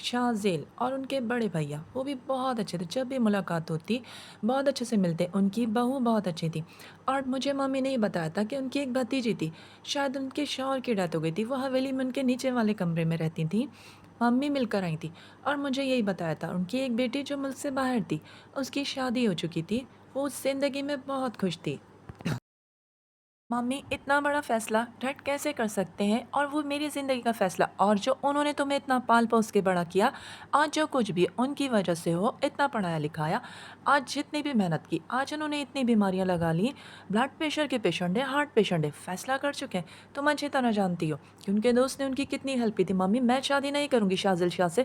شاذیل اور ان کے بڑے بھیا وہ بھی بہت اچھے تھے، جب بھی ملاقات ہوتی بہت اچھے سے ملتے، ان کی بہو بہت اچھی تھی۔ اور مجھے ممی نے یہ بتایا تھا کہ ان کی ایک بھتیجی تھی، شاید ان کے شوہر کی ڈیتھ ہو گئی تھی، وہ حویلی میں ان کے نیچے والے کمرے میں رہتی تھیں، ممی مل کر آئی تھی۔ اور مجھے یہی بتایا تھا ان کی ایک بیٹی جو ملک سے باہر تھی، اس کی شادی ہو چکی تھی، وہ اس زندگی میں بہت خوش تھی۔ ممی اتنا بڑا فیصلہ ڈیڈ کیسے کر سکتے ہیں، اور وہ میری زندگی کا فیصلہ، اور جو انہوں نے تمہیں اتنا پال پوس کے بڑا کیا، آج جو کچھ بھی ان کی وجہ سے ہو، اتنا پڑھایا لکھایا، آج جتنی بھی محنت کی، آج انہوں نے اتنی بیماریاں لگا لی، بلڈ پریشر کے پیشنٹ ہیں، ہارٹ پیشنٹ ہیں، فیصلہ کر چکے ہیں، تم اچھی طرح جانتی ہو کہ ان کے دوست نے ان کی کتنی ہیلپ کی تھی۔ ممی میں شادی نہیں کروں گی شاذل شاہ سے،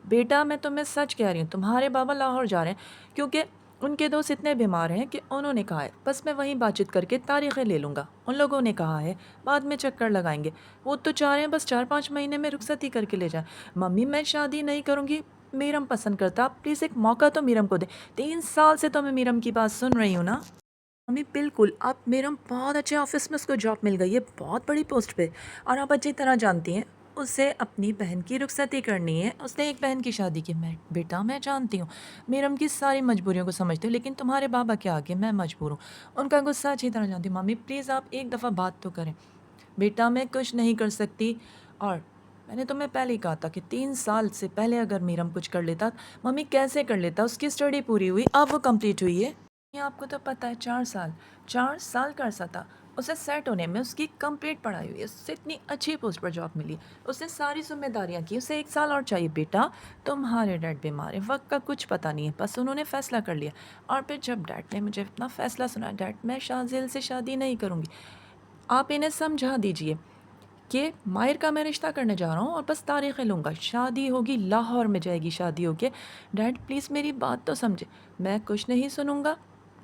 بیٹا میں تمہیں سچ کہہ رہی ہوں، تمہارے بابا لاہور جا رہے ہیں کیونکہ ان کے دوست اتنے بیمار ہیں کہ انہوں نے کہا ہے بس میں وہیں بات چیت کر کے تاریخیں لے لوں گا، ان لوگوں نے کہا ہے بعد میں چکر لگائیں گے، وہ تو چاہ رہے ہیں بس 4-5 مہینے میں رخصتی کر کے لے جائیں۔ ممی میں شادی نہیں کروں گی، میرم پسند کرتا، آپ پلیز ایک موقع تو میرم کو دیں، 3 سال سے تو میں میرم کی بات سن رہی ہوں نا۔ ممی بالکل، آپ میرم بہت اچھے آفس میں اس کو جاب مل گئی ہے، بہت بڑی پوسٹ پہ، اور آپ اچھی طرح جانتی ہیں اسے اپنی بہن کی رخصتی کرنی ہے، اس نے ایک بہن کی شادی کی۔ میں بیٹا میں جانتی ہوں، میرم کی ساری مجبوریوں کو سمجھتی ہوں، لیکن تمہارے بابا کے آگے میں مجبور ہوں، ان کا غصہ اچھی طرح جانتی ہوں۔ ممی پلیز آپ ایک دفعہ بات تو کریں۔ بیٹا میں کچھ نہیں کر سکتی، اور میں نے تمہیں پہلے ہی کہا تھا کہ 3 سال سے پہلے اگر میرم کچھ کر لیتا، ممی کیسے کر لیتا، اس کی اسٹڈی پوری ہوئی، اب وہ کمپلیٹ ہوئی ہے، یہ آپ کو تو پتہ ہے، 4 سال کا عرصہ تھا اسے سیٹ ہونے میں، اس کی کمپلیٹ پڑھائی ہوئی ہے، اس سے اتنی اچھی پوسٹ پر جاب ملی، اس نے ساری ذمہ داریاں کی، اسے 1 سال اور چاہیے۔ بیٹا تمہارے ڈیڈ بیمار ہیں، وقت کا کچھ پتہ نہیں ہے، بس انہوں نے فیصلہ کر لیا، اور پھر جب ڈیڈ نے مجھے اپنا فیصلہ سنا، ڈیڈ میں شاذیل سے شادی نہیں کروں گی، آپ انہیں سمجھا دیجئے کہ ماہر کا میں رشتہ کرنے جا رہا ہوں اور بس تاریخیں لوں گا، شادی ہوگی لاہور میں جائے گی، شادی ہوگی۔ ڈیڈ پلیز میری بات تو سمجھے، میں کچھ نہیں سنوں گا،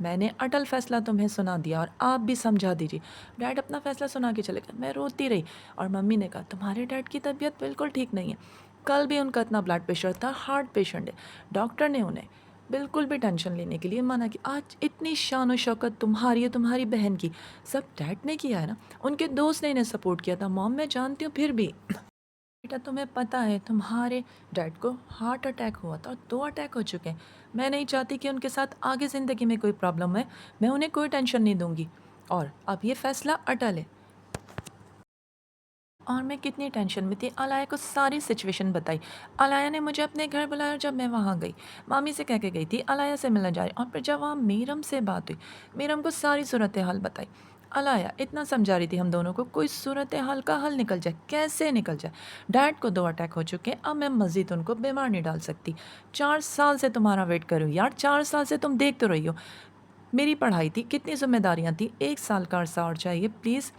میں نے اٹل فیصلہ تمہیں سنا دیا، اور آپ بھی سمجھا دیجیے۔ ڈیڈ اپنا فیصلہ سنا کے چلے گئے، میں روتی رہی، اور ممی نے کہا تمہارے ڈیڈ کی طبیعت بالکل ٹھیک نہیں ہے، کل بھی ان کا اتنا بلڈ پریشر تھا، ہارٹ پیشنٹ ہے، ڈاکٹر نے انہیں بالکل بھی ٹینشن لینے کے لیے منع کی۔ آج اتنی شان و شوکت تمہاری ہے، تمہاری بہن کی، سب ڈیڈ نے کیا ہے نا، ان کے دوست نے انہیں سپورٹ کیا تھا، موم میں جانتی ہوں، پھر بھی بیٹا تمہیں پتہ ہے تمہارے ڈیڈ کو ہارٹ اٹیک ہوا تھا، اور 2 اٹیک ہو چکے ہیں، میں نہیں چاہتی کہ ان کے ساتھ آگے زندگی میں کوئی پرابلم ہے، میں انہیں کوئی ٹینشن نہیں دوں گی، اور اب یہ فیصلہ اٹل ہے۔ اور میں کتنی ٹینشن میں تھی، علایا کو ساری سچویشن بتائی، علایا نے مجھے اپنے گھر بلایا، جب میں وہاں گئی مامی سے کہہ کے گئی تھی علایا سے ملنا جا رہی، اور پھر جب وہاں میرم سے بات ہوئی، میرم کو ساری صورتحال بتائی، علایا اتنا سمجھا رہی تھی ہم دونوں کو کوئی صورتحال کا حل نکل جائے، کیسے نکل جائے، ڈیڈ کو 2 اٹیک ہو چکے، اب میں مزید ان کو بیمار نہیں ڈال سکتی، 4 سال سے تمہارا ویٹ کروں یار، 4 سال سے تم دیکھ تو رہی ہو، میری پڑھائی تھی، کتنی ذمہ داریاں تھیں، 1 سال کا عرصہ اور چاہیے please,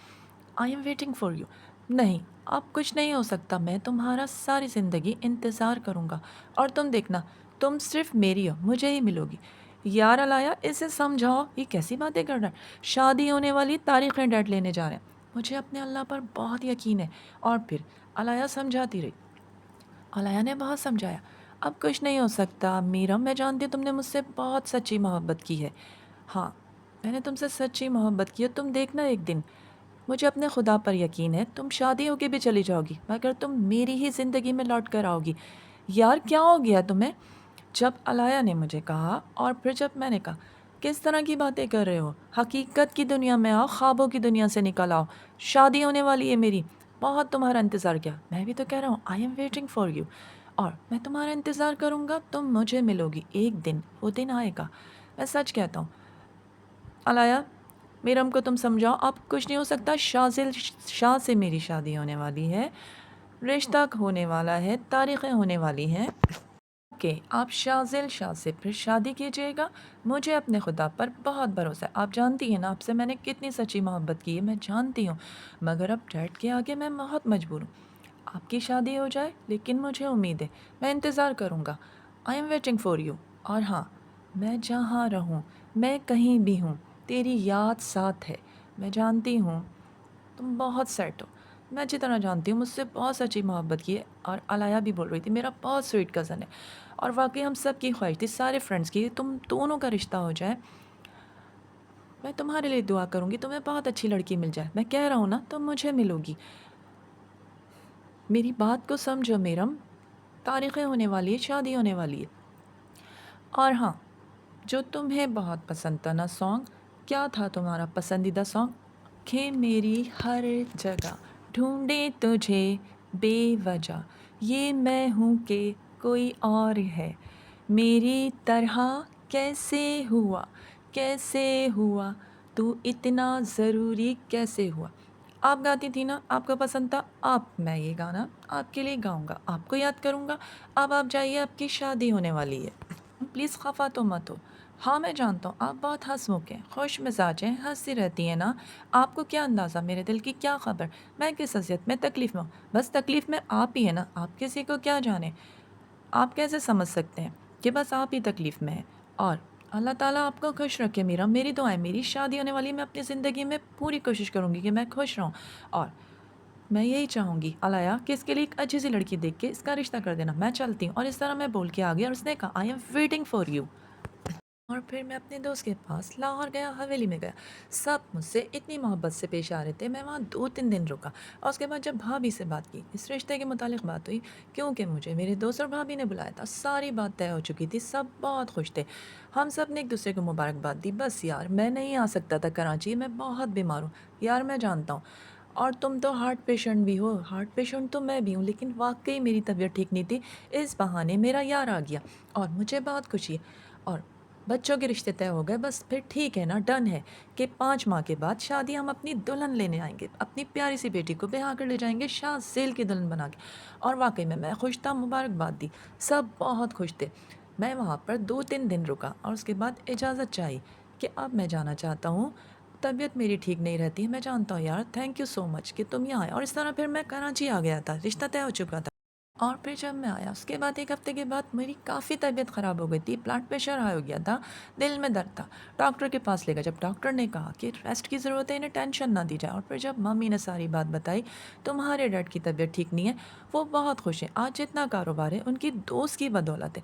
I am waiting for you. نہیں، اب کچھ نہیں ہو سکتا، میں تمہارا ساری زندگی انتظار کروں گا، اور تم دیکھنا تم صرف میری ہو، مجھے ہی ملو گی۔ یار علایا اسے سمجھاؤ، یہ کیسی باتیں کر رہا ہے، شادی ہونے والی تاریخیں ڈیڈ لینے جا رہے ہیں، مجھے اپنے اللہ پر بہت یقین ہے۔ اور پھر علایا سمجھاتی رہی، علایا نے بہت سمجھایا، اب کچھ نہیں ہو سکتا میرم، میں جانتی ہوں تم نے مجھ سے بہت سچی محبت کی ہے، ہاں میں نے تم سے سچی محبت کی ہے، تم دیکھنا ایک دن، مجھے اپنے خدا پر یقین ہے تم شادی ہو کے بھی چلی جاؤ گی، مگر تم میری ہی زندگی میں لوٹ کر آؤ گی۔ یار کیا ہو گیا تمہیں؟ جب علایا نے مجھے کہا، اور پھر جب میں نے کہا کس طرح کی باتیں کر رہے ہو، حقیقت کی دنیا میں آؤ، خوابوں کی دنیا سے نکل آؤ، شادی ہونے والی ہے میری، بہت تمہارا انتظار کیا، میں بھی تو کہہ رہا ہوں آئی ایم ویٹنگ فار یو، اور میں تمہارا انتظار کروں گا، تم مجھے ملو گی ایک دن، وہ دن آئے گا، میں سچ کہتا ہوں۔ علایا میرم کو تم سمجھاؤ، اب کچھ نہیں ہو سکتا، شاذل شاہ سے میری شادی ہونے والی ہے، رشتہ ہونے والا ہے، تاریخیں ہونے والی ہیں، کہ آپ شاذل شاہ سے پھر شادی کیجیے گا، مجھے اپنے خدا پر بہت بھروسہ ہے، آپ جانتی ہیں نا آپ سے میں نے کتنی سچی محبت کی ہے، میں جانتی ہوں، مگر اب ڈیڈ کے آگے میں بہت مجبور ہوں، آپ کی شادی ہو جائے، لیکن مجھے امید ہے، میں انتظار کروں گا، I am waiting for you, اور ہاں میں جہاں رہوں، میں کہیں بھی ہوں، تیری یاد ساتھ ہے، میں جانتی ہوں تم بہت سیٹ ہو، میں اچھی طرح جانتی ہوں مجھ سے بہت سچی محبت کی ہے، اور علایا بھی بول رہی تھی میرا بہت سویٹ کزن ہے، اور واقعی ہم سب کی خواہش تھی، سارے فرینڈس کی، تم دونوں کا رشتہ ہو جائے، میں تمہارے لیے دعا کروں گی، تمہیں بہت اچھی لڑکی مل جائے، میں کہہ رہا ہوں نا تم مجھے ملو گی، میری بات کو سمجھو میرم، تاریخیں ہونے والی ہے، شادی ہونے والی ہے۔ اور ہاں، جو تمہیں بہت پسند تھا نا سانگ، کیا تھا تمہارا پسندیدہ سانگ؟ کہ میری ہر جگہ ڈھونڈے تجھے بے وجہ، یہ میں ہوں کہ کوئی اور ہے میری طرح، کیسے ہوا، کیسے ہوا، تو اتنا ضروری کیسے ہوا۔ آپ گاتی تھی نا، آپ کو پسند تھا، آپ میں یہ گانا آپ کے لیے گاؤں گا، آپ کو یاد کروں گا۔ اب آپ جائیے، آپ کی شادی ہونے والی ہے، پلیز خفا تو مت ہو۔ ہاں میں جانتا ہوں آپ بہت ہنسمکھ ہیں، خوش مزاج ہیں، ہنستی رہتی ہیں نا، آپ کو کیا اندازہ میرے دل کی کیا خبر، میں کس حیثیت میں تکلیف میں ہوں، بس تکلیف میں آپ ہی ہے نا، آپ کسی کو کیا جانے، آپ کیسے سمجھ سکتے ہیں کہ بس آپ ہی تکلیف میں ہیں۔ اور اللہ تعالیٰ آپ کو خوش رکھے میرا، میری دعائیں، میری شادی ہونے والی، میں اپنی زندگی میں پوری کوشش کروں گی کہ میں خوش رہوں، اور میں یہی چاہوں گی علایا کہ اس کے لیے ایک اچھی سی لڑکی دیکھ کے اس کا رشتہ کر دینا، میں چلتی ہوں۔ اور اس طرح میں بول کے آ گیا، اور اس نے کہا آئی ایم ویٹنگ فار یو۔ اور پھر میں اپنے دوست کے پاس لاہور گیا، حویلی میں گیا، سب مجھ سے اتنی محبت سے پیش آ رہے تھے، میں وہاں 2-3 دن رکا، اور اس کے بعد جب بھابھی سے بات کی، اس رشتے کے متعلق بات ہوئی، کیونکہ مجھے میرے دوست اور بھابھی نے بلایا تھا، ساری بات طے ہو چکی تھی، سب بہت خوش تھے، ہم سب نے ایک دوسرے کو مبارکباد دی۔ بس یار میں نہیں آ سکتا تھا کراچی، میں بہت بیمار ہوں یار، میں جانتا ہوں، اور تم تو ہارٹ پیشنٹ بھی ہو، ہارٹ پیشنٹ تو میں بھی ہوں، لیکن واقعی میری طبیعت ٹھیک نہیں تھی، اس بہانے میرا یار آ گیا، اور مجھے بہت خوشی ہے، اور بچوں کے رشتے طے ہو گئے، بس پھر ٹھیک ہے نا، ڈن ہے کہ 5 ماہ کے بعد شادی ہم اپنی دلہن لینے آئیں گے، اپنی پیاری سی بیٹی کو بہا کر لے جائیں گے شاہ زیل کی دلہن بنا کے۔ اور واقعی میں خوش تھا، مبارکباد دی، سب بہت خوش تھے۔ میں وہاں پر 2-3 دن رکا، اور اس کے بعد اجازت چاہی کہ اب میں جانا چاہتا ہوں، طبیعت میری ٹھیک نہیں رہتی ہے، میں جانتا ہوں یار، تھینک یو سو مچ کہ تم یہاں آئے۔ اور اس طرح پھر میں کراچی آ گیا تھا، رشتہ طے ہو چکا تھا۔ اور پھر جب میں آیا اس کے بعد 1 ہفتے کے بعد میری کافی طبیعت خراب ہو گئی تھی، بلڈ پریشر ہائی ہو گیا تھا، دل میں درد تھا، ڈاکٹر کے پاس لے گیا، جب ڈاکٹر نے کہا کہ ریسٹ کی ضرورت ہے، انہیں ٹینشن نہ دی جائے، اور پھر جب ممی نے ساری بات بتائی، تمہارے ڈیڈ کی طبیعت ٹھیک نہیں ہے، وہ بہت خوش ہیں، آج جتنا کاروبار ہے ان کی دوست کی بدولت ہے،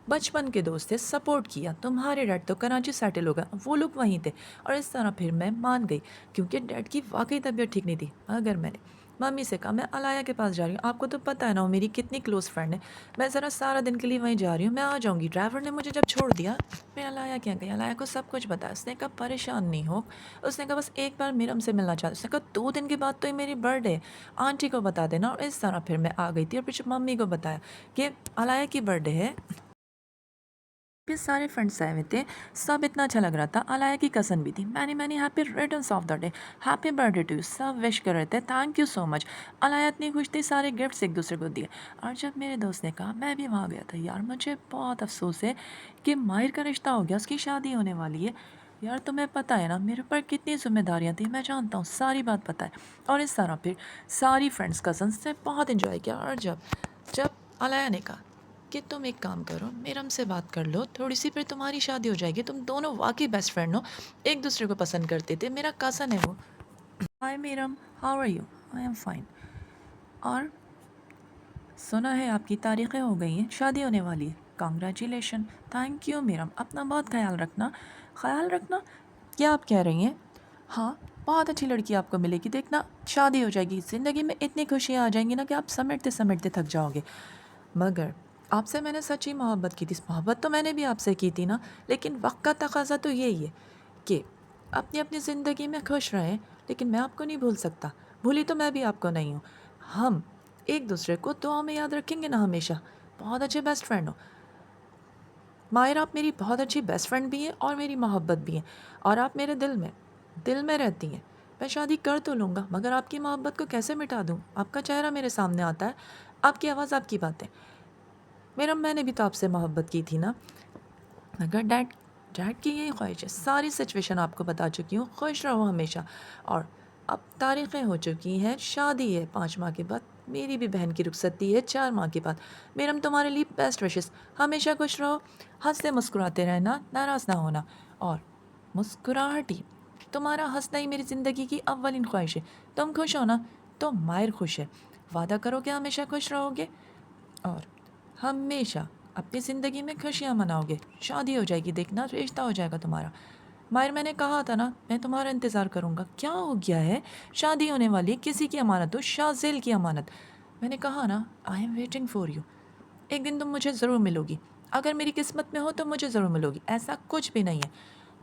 بچپن کے دوست تھے، سپورٹ کیا، تمہارے ڈیڈ تو کراچی سیٹل ہو گئے، وہ لوگ وہیں تھے، اور اس طرح پھر میں مان گئی، کیونکہ ڈیڈ کی واقعی طبیعت ٹھیک نہیں تھی، مگر میں نے ممی سے کہا میں علایا کے پاس جا رہی ہوں، آپ کو تو پتہ ہے نا وہ میری کتنی کلوز فرینڈ ہے، میں ذرا سارا دن کے لیے وہیں جا رہی ہوں، میں آ جاؤں گی۔ ڈرائیور نے مجھے جب چھوڑ دیا، میں علایا کیا گئی، علایا کو سب کچھ بتایا، اس نے کہا پریشان نہیں ہو، اس نے کہا بس ایک بار میرم سے ملنا چاہتا، اس نے کہا 2 دن کے بعد تو یہ میری برتھ ڈے ہے، آنٹی کو بتا دینا، اور اس طرح پھر میں آ گئی تھی، اور پھر ممی کو بتایا کہ علایا کی برتھ ڈے ہے، پھر سارے فرینڈس آئے ہوئے تھے، سب اتنا اچھا لگ رہا تھا، علایا کی کزن بھی تھی، میں نے happy returns of the day, happy birthday to you یو، سب وش کر رہے تھے، تھینک یو سو مچ، علایا اتنی خوش تھی، سارے گفٹس ایک دوسرے کو دیے۔ اور جب میرے دوست نے کہا، میں بھی وہاں گیا تھا یار، مجھے بہت افسوس ہے کہ ماہر کا رشتہ ہو گیا، اس کی شادی ہونے والی ہے، یار تمہیں پتہ ہے نا میرے اوپر کتنی ذمہ داریاں تھیں، میں جانتا ہوں، ساری بات پتہ ہے۔ اور اس طرح پھر ساری فرینڈس کزنس نے بہت انجوائے کیا، اور جب علایا نے کہا کہ تم ایک کام کرو، میرم سے بات کر لو تھوڑی سی، پھر تمہاری شادی ہو جائے گی، تم دونوں واقعی بیسٹ فرینڈ ہو، ایک دوسرے کو پسند کرتے تھے، میرا کزن ہے وہ۔ ہائی میرم، how are you? I am fine. اور سنا ہے آپ کی تاریخیں ہو گئی ہیں، شادی ہونے والی ہے، کانگریچولیشن، تھینک یو میرم، اپنا بہت خیال رکھنا۔ خیال رکھنا؟ کیا آپ کہہ رہی ہیں؟ ہاں، بہت اچھی لڑکی آپ کو ملے گی، دیکھنا شادی ہو جائے گی، زندگی میں اتنی خوشیاں آ جائیں گی نا کہ آپ سمیٹتے سمیٹتے تھک جاؤ گے۔ مگر آپ سے میں نے سچی محبت کی تھی، محبت تو میں نے بھی آپ سے کی تھی نا، لیکن وقت کا تقاضا تو یہی ہے کہ اپنی اپنی زندگی میں خوش رہیں، لیکن میں آپ کو نہیں بھول سکتا، بھولی تو میں بھی آپ کو نہیں ہوں، ہم ایک دوسرے کو دعاؤں میں یاد رکھیں گے نا ہمیشہ، بہت اچھے بیسٹ فرینڈ ہو۔ ماہر آپ میری بہت اچھی بیسٹ فرینڈ بھی ہیں اور میری محبت بھی ہیں، اور آپ میرے دل میں رہتی ہیں، میں شادی کر تو لوں گا، مگر آپ کی محبت کو کیسے مٹا دوں، آپ کا چہرہ میرے سامنے آتا ہے، آپ کی آواز، آپ کی باتیں، میرم میں نے بھی تو آپ سے محبت کی تھی نا، مگر ڈیڈ کی یہی خواہش ہے، ساری سچویشن آپ کو بتا چکی ہوں، خوش رہو ہمیشہ، اور اب تاریخیں ہو چکی ہیں، شادی ہے 5 ماہ کے بعد، میری بھی بہن کی رخصتی ہے 4 ماہ کے بعد، میرم تمہارے لیے بیسٹ وشز، ہمیشہ خوش رہو، ہنستے مسکراتے رہنا، ناراض نہ ہونا، اور مسکراہٹ ہی، تمہارا ہنسنا ہی میری زندگی کی اولین خواہش ہے، تم خوش ہو نا تو ماہر خوش ہے، وعدہ کرو کہ ہمیشہ خوش رہو گے، اور ہمیشہ اپنی زندگی میں خوشیاں مناؤ گے، شادی ہو جائے گی، دیکھنا رشتہ ہو جائے گا تمہارا۔ ماہر میں نے کہا تھا نا میں تمہارا انتظار کروں گا، کیا ہو گیا ہے، شادی ہونے والی کسی کی امانت ہو، شاہ زیل کی امانت، میں نے کہا نا I am waiting for you, ایک دن تم مجھے ضرور ملوگی، اگر میری قسمت میں ہو تو مجھے ضرور ملوگی، ایسا کچھ بھی نہیں ہے،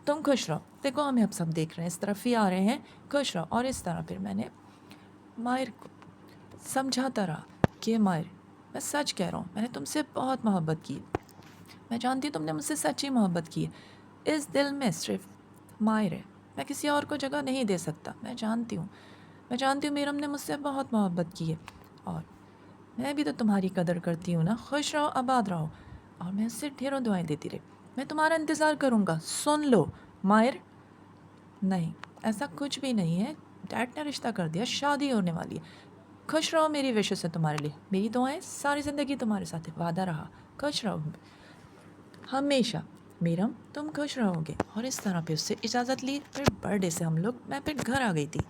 تم خوش رہو۔ دیکھو ہمیں اب سب دیکھ رہے ہیں، اس طرف ہی آ رہے ہیں، خوش رہو۔ اور اس طرح پھر میں نے ماہر کو سمجھاتا رہا کہ ماہر میں سچ کہہ رہا ہوں، میں نے تم سے بہت محبت کی، میں جانتی ہوں تم نے مجھ سے سچی محبت کی ہے، اس دل میں صرف ماہر ہے، میں کسی اور کو جگہ نہیں دے سکتا، میں جانتی ہوں میرم نے مجھ سے بہت محبت کی ہے، اور میں بھی تو تمہاری قدر کرتی ہوں نا، خوش رہو، آباد رہو۔ اور میں اس سے ڈھیروں دعائیں دیتی رہی، میں تمہارا انتظار کروں گا، سن لو ماہر۔ نہیں، ایسا کچھ بھی نہیں ہے، ڈیڈ نے رشتہ کر دیا، شادی ہونے والی ہے، خوش رہو، میری وشز ہے تمہارے لیے، میری دعائیں ساری زندگی تمہارے ساتھ ہے، وعدہ رہا، خوش رہو ہمیشہ، میرم تم خوش رہو گے۔ اور اس طرح پھر اس سے اجازت لی، پھر برتھ ڈے سے میں پھر گھر آ گئی تھی،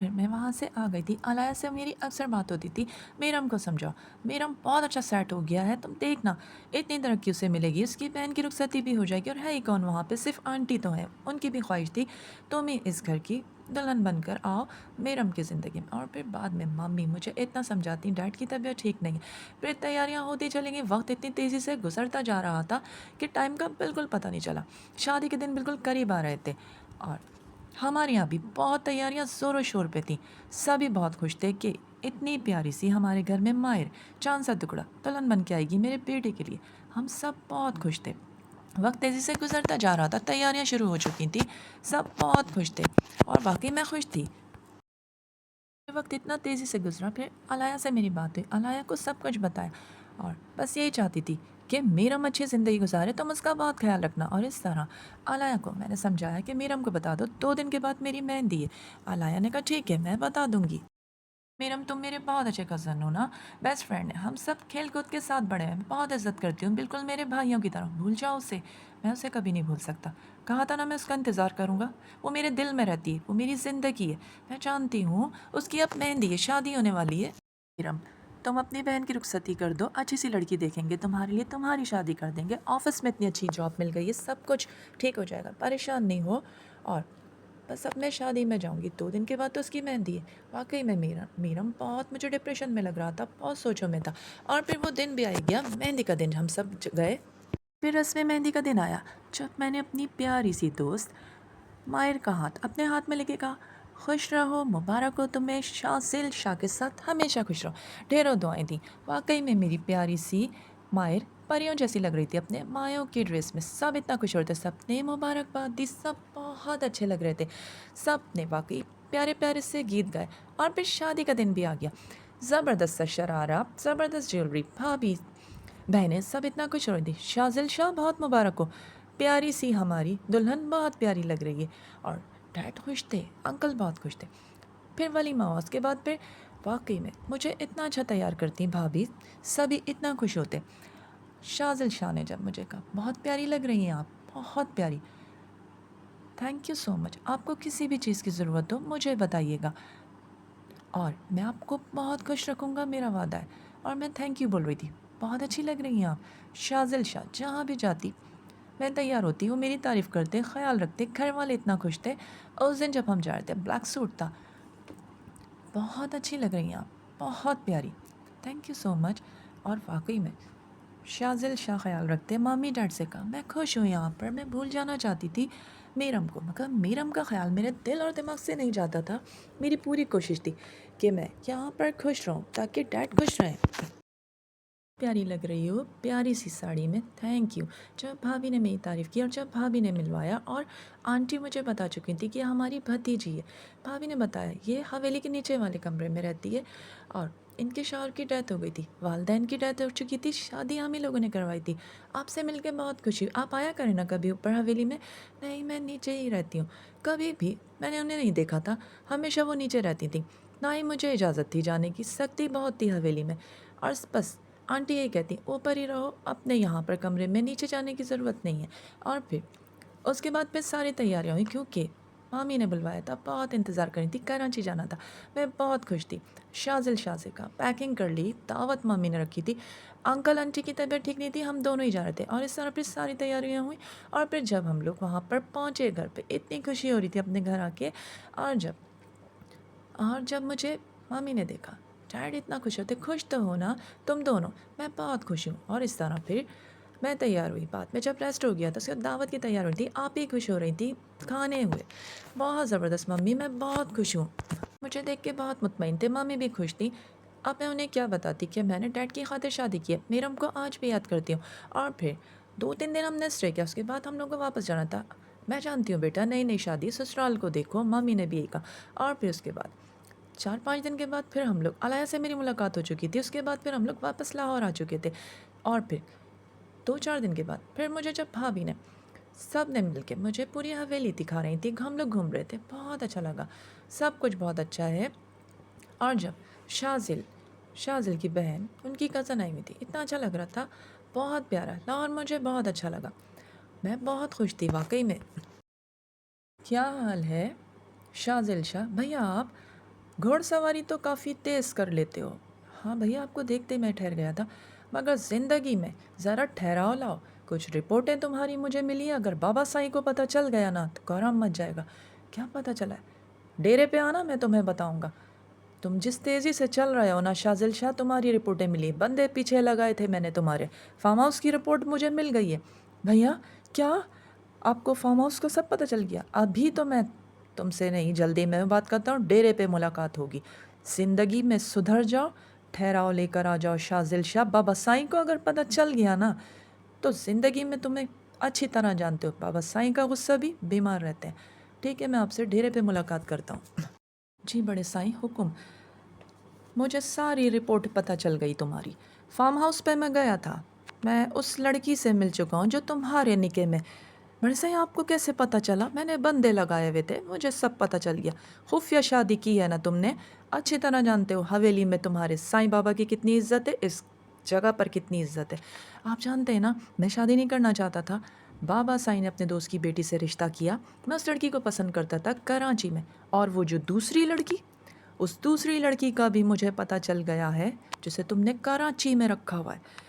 پھر میں وہاں سے آ گئی تھی، علایا سے میری اکثر بات ہوتی تھی، میرم کو سمجھاؤ، میرم بہت اچھا سیٹ ہو گیا ہے، تم دیکھنا اتنی ترقی اسے ملے گی، اس کی بہن کی رخصتی بھی ہو جائے گی، اور ہے ہی کون وہاں پہ، صرف آنٹی تو ہے، ان کی بھی خواہش تھی تم ہی اس گھر کی دلہن بن کر آؤ میرم کی زندگی میں۔ اور پھر بعد میں ممی مجھے اتنا سمجھاتی، ڈیڈ کی طبیعت ٹھیک نہیں ہے، پھر تیاریاں ہوتی چلیں گی، وقت اتنی تیزی سے گزرتا جا رہا تھا کہ ٹائم کا بالکل پتہ نہیں چلا، شادی کے دن بالکل قریب آ رہے تھے، اور ہمارے یہاں بھی بہت تیاریاں زور و شور پہ تھیں، سبھی بہت خوش تھے کہ اتنی پیاری سی ہمارے گھر میں ماہر چاند سا ٹکڑا دلہن بن کے آئے گی میرے بیٹے کے لیے، ہم سب بہت خوش تھے۔ وقت تیزی سے گزرتا جا رہا تھا، تیاریاں شروع ہو چکی تھیں، سب بہت خوش تھے، اور واقعی میں خوش تھی۔ وقت اتنا تیزی سے گزرا، پھر علایا سے میری بات ہوئی، علایا کو سب کچھ بتایا، اور بس یہی چاہتی تھی کہ میرم اچھی زندگی گزارے، تم اس کا بہت خیال رکھنا۔ اور اس طرح علایا کو میں نے سمجھایا کہ میرم کو بتا دو 2 دن کے بعد میری مہندی ہے۔ علایا نے کہا ٹھیک ہے، میں بتا دوں گی، میرم تم میرے بہت اچھے کزن ہو نا، بیسٹ فرینڈ ہیں، ہم سب کھیل کود کے ساتھ بڑے ہیں، میں بہت عزت کرتی ہوں، بالکل میرے بھائیوں کی طرح، بھول جاؤ اسے، میں اسے کبھی نہیں بھول سکتا، کہا تھا نا میں اس کا انتظار کروں گا، وہ میرے دل میں رہتی ہے، وہ میری زندگی ہے، میں جانتی ہوں اس کی اب مہندی ہے، شادی ہونے والی ہے۔ میرم تم اپنی بہن کی رخصتی کر دو، اچھی سی لڑکی دیکھیں گے تمہارے لیے، تمہاری شادی کر دیں گے، آفس میں اتنی اچھی جاب مل گئی ہے، سب کچھ ٹھیک ہو جائے گا، پریشان نہیں ہو، اور بس اب میں شادی میں جاؤں گی، 2 دن کے بعد تو اس کی مہندی ہے۔ واقعی میں میرم بہت مجھے ڈپریشن میں لگ رہا تھا، بہت سوچوں میں تھا، اور پھر وہ دن بھی آئی گیا، مہندی کا دن، ہم سب گئے، پھر رسم مہندی کا دن آیا، جب میں نے اپنی پیاری سی دوست ماہر کا ہاتھ اپنے ہاتھ میں لے کے کہا خوش رہو، مبارک ہو تمہیں، شاہ شاہ کے ساتھ ہمیشہ خوش رہو، ڈھیروں دعائیں دیں، واقعی میں میری پیاری سی ماہر پریوں جیسی لگ رہی تھی اپنے مایوں کی ڈریس میں، سب اتنا خوش ہو رہے تھے، سب نے مبارکباد دی، سب بہت اچھے لگ رہے تھے، سب نے واقعی پیارے پیارے سے گیت گائے، اور پھر شادی کا دن بھی آ گیا، زبردست سا شرارہ، زبردست جیولری، بھابھی بہنیں سب اتنا خوش ہو رہی تھی، شازل شاہ بہت مبارک ہو، پیاری سی ہماری دلہن بہت پیاری لگ رہی ہے، اور ڈیڈ خوش تھے، انکل بہت خوش تھے، پھر ولیمہ ہوا، اس کے بعد پھر واقعی میں مجھے اتنا اچھا تیار کرتی بھابھی، سبھی اتنا خوش ہوتے، شازل شاہ نے جب مجھے کہا بہت پیاری لگ رہی ہیں آپ، بہت پیاری، تھینک یو سو مچ، آپ کو کسی بھی چیز کی ضرورت ہو مجھے بتائیے گا، اور میں آپ کو بہت خوش رکھوں گا، میرا وعدہ ہے، اور میں تھینک یو بول رہی تھی، بہت اچھی لگ رہی ہیں آپ، شازل شاہ جہاں بھی جاتی میں تیار ہوتی ہوں، میری تعریف کرتے، خیال رکھتے، گھر والے اتنا خوش تھے، اس دن جب ہم جا رہے تھے بلیک سوٹ تھا، بہت اچھی لگ رہی ہیں آپ، بہت پیاری، تھینک یو سو مچ، اور واقعی میں شازل شاہ خیال رکھتے، مامی ڈیڈ سے کہا میں خوش ہوں یہاں پر، میں بھول جانا چاہتی تھی میرم کو، مگر میرم کا خیال میرے دل اور دماغ سے نہیں جاتا تھا، میری پوری کوشش تھی کہ میں یہاں پر خوش رہوں تاکہ ڈیڈ خوش رہیں، پیاری لگ رہی ہو پیاری سی ساڑی میں، تھینک یو، جب بھابھی نے میری تعریف کی اور جب بھابھی نے ملوایا، اور آنٹی مجھے بتا چکی تھی کہ ہماری بھتیجی ہے، بھابھی نے بتایا یہ حویلی کے نیچے والے کمرے میں رہتی ہے، اور ان کے شوہر کی ڈیتھ ہو گئی تھی، والدین کی ڈیتھ ہو چکی تھی، شادی ہم ہی لوگوں نے کروائی تھی، آپ سے مل کے بہت خوشی، آپ آیا کریں نا کبھی اوپر حویلی میں، نہیں میں نیچے ہی رہتی ہوں، کبھی بھی میں نے انہیں نہیں دیکھا تھا، ہمیشہ وہ نیچے رہتی تھیں، نہ ہی مجھے اجازت تھی جانے کی، سختی بہت تھی حویلی میں، اور بس آنٹی یہی کہتی اوپر ہی رہو، اپنے یہاں پر کمرے میں، نیچے جانے کی ضرورت نہیں ہے، اور پھر اس کے بعد پھر ساری تیاریاں ہوئی، کیونکہ مامی نے بلوایا تھا، بہت انتظار کرنی تھی، کراچی جانا تھا، میں بہت خوش تھی، شازل شاہ سے کہا پیکنگ کر لی، دعوت مامی نے رکھی تھی، انکل آنٹی کی طبیعت ٹھیک نہیں تھی، ہم دونوں ہی جا رہے تھے، اور اس طرح پھر ساری تیاریاں ہوئیں، اور پھر جب ہم لوگ وہاں پر پہنچے گھر پہ، اتنی خوشی ہو رہی تھی اپنے گھر آ کے، اور جب مجھے مامی نے دیکھا ڈیڈ اتنا خوش ہوتے. خوش تو ہو نا تم دونوں. میں بہت خوش ہوں. اور اس طرح پھر میں تیار ہوئی. بعد میں جب ریسٹ ہو گیا تو اس کے بعد دعوت کی تیار ہوئی تھی. آپ ہی خوش ہو رہی تھی کھانے ہوئے. بہت زبردست ممی میں بہت خوش ہوں. مجھے دیکھ کے بہت مطمئن تھے. ممی بھی خوش تھی. اب میں انہیں کیا بتاتی کہ میں نے ڈیڈ کی خاطر شادی کی ہے. میرم کو آج بھی یاد کرتی ہوں. اور پھر 2-3 دن ہم نے اسٹے کیا. اس کے بعد ہم لوگ کو واپس جانا تھا. میں جانتی ہوں بیٹا نئی نئی شادی سسرال کو دیکھو. ممی نے بھی یہی کہا. اور پھر اس کے بعد 4-5 دن کے بعد پھر ہم لوگ علیہ سے میری ملاقات ہو چکی تھی. اس کے بعد پھر ہم لوگ واپس لاہور آ چکے تھے. اور پھر 2-4 دن کے بعد پھر مجھے جب بھابھی نے سب نے مل کے مجھے پوری حویلی دکھا رہی تھی. ہم لوگ گھوم رہے تھے. بہت اچھا لگا. سب کچھ بہت اچھا ہے. اور جب شازل کی بہن ان کی کزن آئی ہوئی تھی. اتنا اچھا لگ رہا تھا. بہت پیارا. لاہور مجھے بہت اچھا لگا. میں بہت خوش تھی واقعی میں. کیا حال ہے شازل شاہ بھیا؟ آپ گھوڑ سواری تو کافی تیز کر لیتے ہو. ہاں بھیا آپ کو دیکھتے میں ٹھہر گیا تھا. مگر زندگی میں ذرا ٹھہراؤ لاؤ. کچھ رپورٹیں تمہاری مجھے ملی. اگر بابا سائی کو پتہ چل گیا نا تو کرم مچ جائے گا. کیا پتہ چلا ہے؟ ڈیرے پہ آنا میں تمہیں بتاؤں گا. تم جس تیزی سے چل رہے ہو نا شازل شاہ تمہاری رپورٹیں ملی. بندے پیچھے لگائے تھے میں نے تمہارے. فارم ہاؤس کی رپورٹ مجھے مل گئی ہے. بھیا کیا آپ کو فارم ہاؤس کا سب پتہ چل گیا؟ ابھی تو میں تم سے نہیں جلدی میں بات کرتا ہوں. ڈیرے پہ ملاقات ہوگی. زندگی میں سدھر جاؤ. ٹھہراؤ لے کر آ جاؤ شازل شاہ. بابا سائیں کو اگر پتہ چل گیا نا تو زندگی میں تمہیں اچھی طرح جانتے ہو بابا سائیں کا غصہ بھی بیمار رہتے ہیں. ٹھیک ہے میں آپ سے ڈیرے پہ ملاقات کرتا ہوں. جی بڑے سائیں حکم. مجھے ساری رپورٹ پتہ چل گئی تمہاری. فارم ہاؤس پہ میں گیا تھا. میں اس لڑکی سے مل چکا ہوں جو تمہارے نکاح میں. بڑے سائیں آپ کو کیسے پتہ چلا؟ میں نے بندے لگائے ہوئے تھے. مجھے سب پتہ چل گیا. خفیہ شادی کی ہے نا تم نے. اچھی طرح جانتے ہو حویلی میں تمہارے سائیں بابا کی کتنی عزت ہے. اس جگہ پر کتنی عزت ہے. آپ جانتے ہیں نا میں شادی نہیں کرنا چاہتا تھا. بابا سائیں نے اپنے دوست کی بیٹی سے رشتہ کیا. میں اس لڑکی کو پسند کرتا تھا کراچی میں. اور وہ جو دوسری لڑکی اس دوسری لڑکی کا بھی مجھے پتہ چل گیا ہے جسے تم نے کراچی میں رکھا ہوا ہے.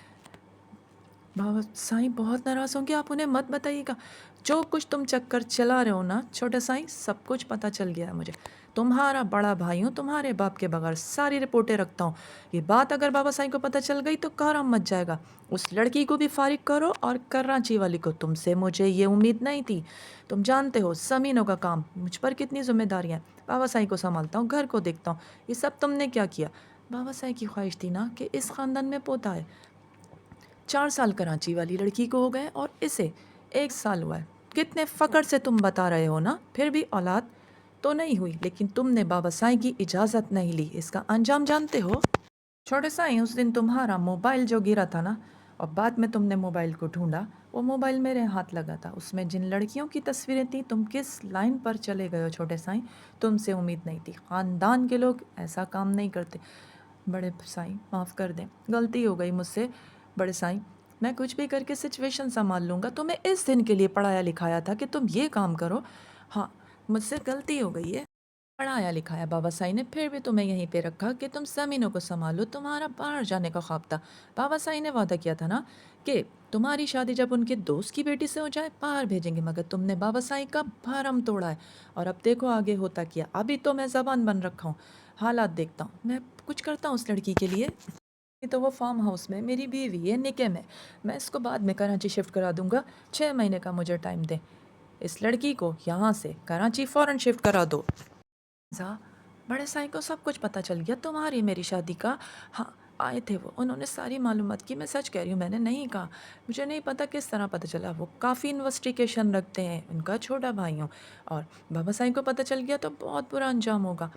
بابا سائیں بہت ناراض ہوں گے. آپ انہیں مت بتائیے گا. جو کچھ تم چکر چلا رہے ہو نا چھوٹے سائیں سب کچھ پتہ چل گیا ہے مجھے. تمہارا بڑا بھائی ہوں. تمہارے باپ کے بغیر ساری رپورٹیں رکھتا ہوں. یہ بات اگر بابا سائیں کو پتہ چل گئی تو کارم مچ جائے گا. اس لڑکی کو بھی فارغ کرو اور کراچی والی کو. تم سے مجھے یہ امید نہیں تھی. تم جانتے ہو زمینوں کا کام مجھ پر کتنی ذمہ داریاں ہیں. بابا سائیں کو سنبھالتا ہوں. گھر کو دیکھتا ہوں. یہ سب تم نے کیا کیا؟ بابا سائیں کی خواہش تھی نا کہ اس خاندان میں پوتا ہے. 4 سال کراچی والی لڑکی کو ہو گئے اور اسے 1 سال ہوا ہے. کتنے فخر سے تم بتا رہے ہو نا. پھر بھی اولاد تو نہیں ہوئی. لیکن تم نے بابا سائیں کی اجازت نہیں لی. اس کا انجام جانتے ہو؟ چھوٹے سائیں اس دن تمہارا موبائل جو گرا تھا نا اور بعد میں تم نے موبائل کو ڈھونڈا. وہ موبائل میرے ہاتھ لگا تھا. اس میں جن لڑکیوں کی تصویریں تھیں. تم کس لائن پر چلے گئے ہو چھوٹے سائیں. تم سے امید نہیں تھی. خاندان کے لوگ ایسا کام نہیں کرتے. بڑے سائیں معاف کر دیں. غلطی ہو گئی مجھ سے. بڑے سائیں میں کچھ بھی کر کے سچویشن سنبھال لوں گا. تمہیں اس دن کے لیے پڑھایا لکھایا تھا کہ تم یہ کام کرو. ہاں مجھ سے غلطی ہو گئی ہے. پڑھایا لکھایا بابا سائی نے. پھر بھی تمہیں یہیں پہ رکھا کہ تم زمینوں کو سنبھالو. تمہارا باہر جانے کا خواب تھا. بابا سائی نے وعدہ کیا تھا نا کہ تمہاری شادی جب ان کے دوست کی بیٹی سے ہو جائے باہر بھیجیں گے. مگر تم نے بابا سائی کا بھرم توڑا ہے. اور اب دیکھو آگے ہوتا کیا. ابھی تو میں زبان بن رکھا ہوں. حالات دیکھتا ہوں. میں کچھ کرتا ہوں اس لڑکی کے لیے. تو وہ فارم ہاؤس میں میری بیوی ہے نکاح میں. میں اس کو بعد میں کراچی شفٹ کرا دوں گا. 6 مہینے کا مجھے ٹائم دیں. اس لڑکی کو یہاں سے کراچی فوراً شفٹ کرا دو. بڑے سائیں کو سب کچھ پتہ چل گیا تمہاری میری شادی کا. ہاں آئے تھے وہ. انہوں نے ساری معلومات کی. میں سچ کہہ رہی ہوں میں نے نہیں کہا. مجھے نہیں پتہ کس طرح پتہ چلا. وہ کافی انویسٹیگیشن رکھتے ہیں. ان کا چھوٹا بھائی ہوں. اور بابا سائیں کو پتہ چل گیا تو بہت برا انجام ہوگا.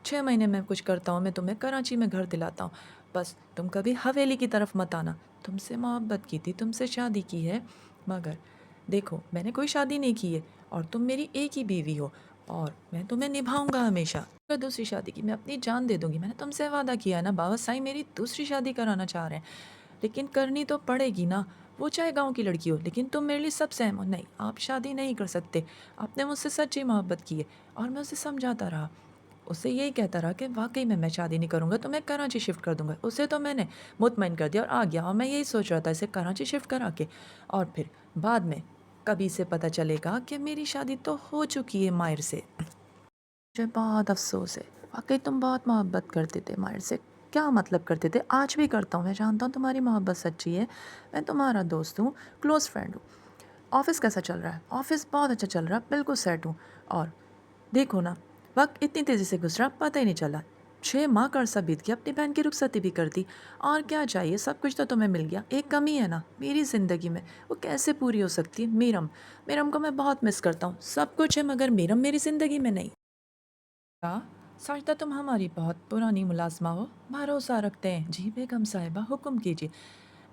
6 مہینے میں کچھ کرتا ہوں. میں تمہیں کراچی میں گھر دلاتا ہوں. بس تم کبھی حویلی کی طرف مت آنا. تم سے محبت کی تھی. تم سے شادی کی ہے. مگر دیکھو میں نے کوئی شادی نہیں کی ہے. اور تم میری ایک ہی بیوی ہو. اور میں تمہیں نبھاؤں گا ہمیشہ. اگر دوسری شادی کی میں اپنی جان دے دوں گی. میں نے تم سے وعدہ کیا ہے نا. بابا سائیں میری دوسری شادی کرانا چاہ رہے ہیں. لیکن کرنی تو پڑے گی نا. وہ چاہے گاؤں کی لڑکی ہو. لیکن تم میرے لیے سب سے اہم ہو. نہیں آپ شادی نہیں کر سکتے. آپ نے مجھ سے سچی محبت کی ہے. اور میں اسے سمجھاتا رہا. اسے یہی کہتا رہا کہ واقعی میں شادی نہیں کروں گا تو میں کراچی شفٹ کر دوں گا. اسے تو میں نے مطمئن کر دیا اور آ گیا. اور میں یہی سوچ رہا تھا اسے کراچی شفٹ کرا کے. اور پھر بعد میں کبھی سے پتہ چلے گا کہ میری شادی تو ہو چکی ہے ماہر سے. مجھے بہت افسوس ہے. واقعی تم بہت محبت کرتے تھے ماہر سے. کیا مطلب کرتے تھے، آج بھی کرتا ہوں. میں جانتا ہوں تمہاری محبت سچی ہے، میں تمہارا دوست ہوں، کلوز فرینڈ ہوں. آفس کیسا چل رہا ہے؟ آفس بہت اچھا چل رہا ہے، بالکل سیٹ ہوں. اور دیکھو نا، وقت اتنی تیزی سے گزرا، پتہ ہی نہیں چلا. 6 ماہ کا عرصہ بیت گیا، اپنی بہن کی رخصتی بھی کر دی. اور کیا چاہیے، سب کچھ تو تمہیں مل گیا. ایک کمی ہے نا میری زندگی میں، وہ کیسے پوری ہو سکتی ہے؟ میرم کو میں بہت مس کرتا ہوں. سب کچھ ہے مگر میرم میری زندگی میں نہیں. کہا، ساجدہ تم ہماری بہت پرانی ملازمہ ہو، بھروسہ رکھتے ہیں. جی بیگم صاحبہ، حکم کیجیے.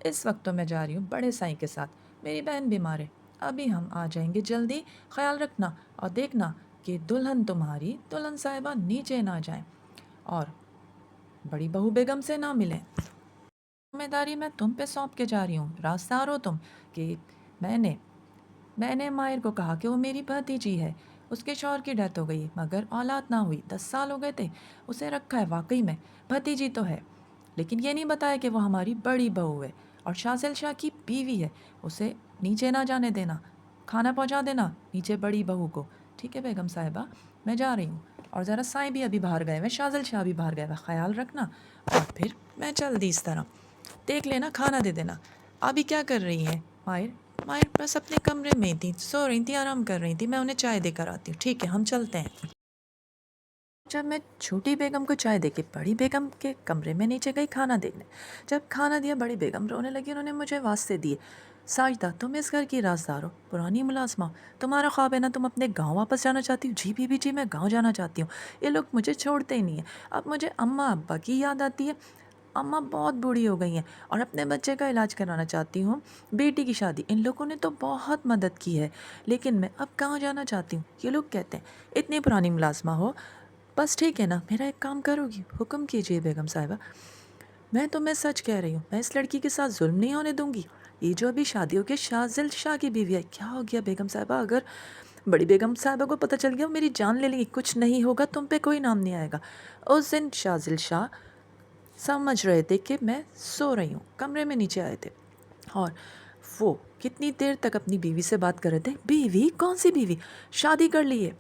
اس وقت تو میں جا رہی ہوں بڑے سائیں کے ساتھ، میری بہن بیمار ہے. ابھی ہم آ جائیں گے جلدی، خیال رکھنا اور دیکھنا کہ دلہن صاحبہ نیچے نہ جائیں اور بڑی بہو بیگم سے نہ ملیں. ذمہ داری میں تم پہ سونپ کے جا رہی ہوں. رازدار ہو تم کہ میں نے ماہر کو کہا کہ وہ میری بھتیجی ہے. اس کے شوہر کی ڈیتھ ہو گئی مگر اولاد نہ ہوئی. 10 سال ہو گئے تھے اسے رکھا ہے. واقعی میں بھتیجی تو ہے، لیکن یہ نہیں بتایا کہ وہ ہماری بڑی بہو ہے اور شازل شاہ کی بیوی ہے. اسے نیچے نہ جانے دینا، کھانا پہنچا دینا نیچے بڑی بہو کو. ٹھیک ہے بیگم صاحبہ، میں جا رہی ہوں. اور ذرا سائیں بھی ابھی باہر گئے ہوئے، شازل شاہ بھی باہر گئے ہوئے، خیال رکھنا. اور پھر میں چل دی اس طرح. دیکھ لینا، کھانا دے دینا. ابھی کیا کر رہی ہیں ماہر بس اپنے کمرے میں تھی، سو رہی تھی، آرام کر رہی تھی. میں انہیں چائے دے کر آتی ہوں. ٹھیک ہے، ہم چلتے ہیں. جب میں چھوٹی بیگم کو چائے دے کے بڑی بیگم کے کمرے میں نیچے گئی کھانا دینے، جب کھانا دیا بڑی بیگم رونے لگی. انہوں نے مجھے واسطے دیے. ساجدہ تم اس گھر کی رازدار ہو، پرانی ملازمہ ہو، تمہارا خواب ہے نا تم اپنے گاؤں واپس جانا چاہتی ہو. جی بی جی، میں گاؤں جانا چاہتی ہوں. یہ لوگ مجھے چھوڑتے ہی نہیں ہیں. اب مجھے اماں ابا کی یاد آتی ہے. اماں بہت بوڑھی ہو گئی ہیں اور اپنے بچے کا علاج کرانا چاہتی ہوں، بیٹی کی شادی. ان لوگوں نے تو بہت مدد کی ہے، لیکن میں اب گاؤں جانا چاہتی ہوں. یہ لوگ کہتے ہیں اتنی پرانی ملازمہ ہو، بس ٹھیک ہے نا، میرا ایک کام کرو گی؟ حکم کیجیے بیگم صاحبہ. میں تمہیں سچ کہہ رہی ہوں، میں اس لڑکی کے ساتھ ظلم نہیں ہونے دوں گی. یہ جو ابھی شادی ہو کے شازل شاہ کی بیوی ہے. کیا ہو گیا بیگم صاحبہ؟ اگر بڑی بیگم صاحبہ کو پتہ چل گیا وہ میری جان لے لیں گی. کچھ نہیں ہوگا، تم پہ کوئی نام نہیں آئے گا. اس دن شازل شاہ سمجھ رہے تھے کہ میں سو رہی ہوں، کمرے میں نیچے آئے تھے اور وہ کتنی دیر تک اپنی بیوی سے بات کر رہے تھے. بیوی؟ کون سی بیوی؟ شادی کر لی ہے.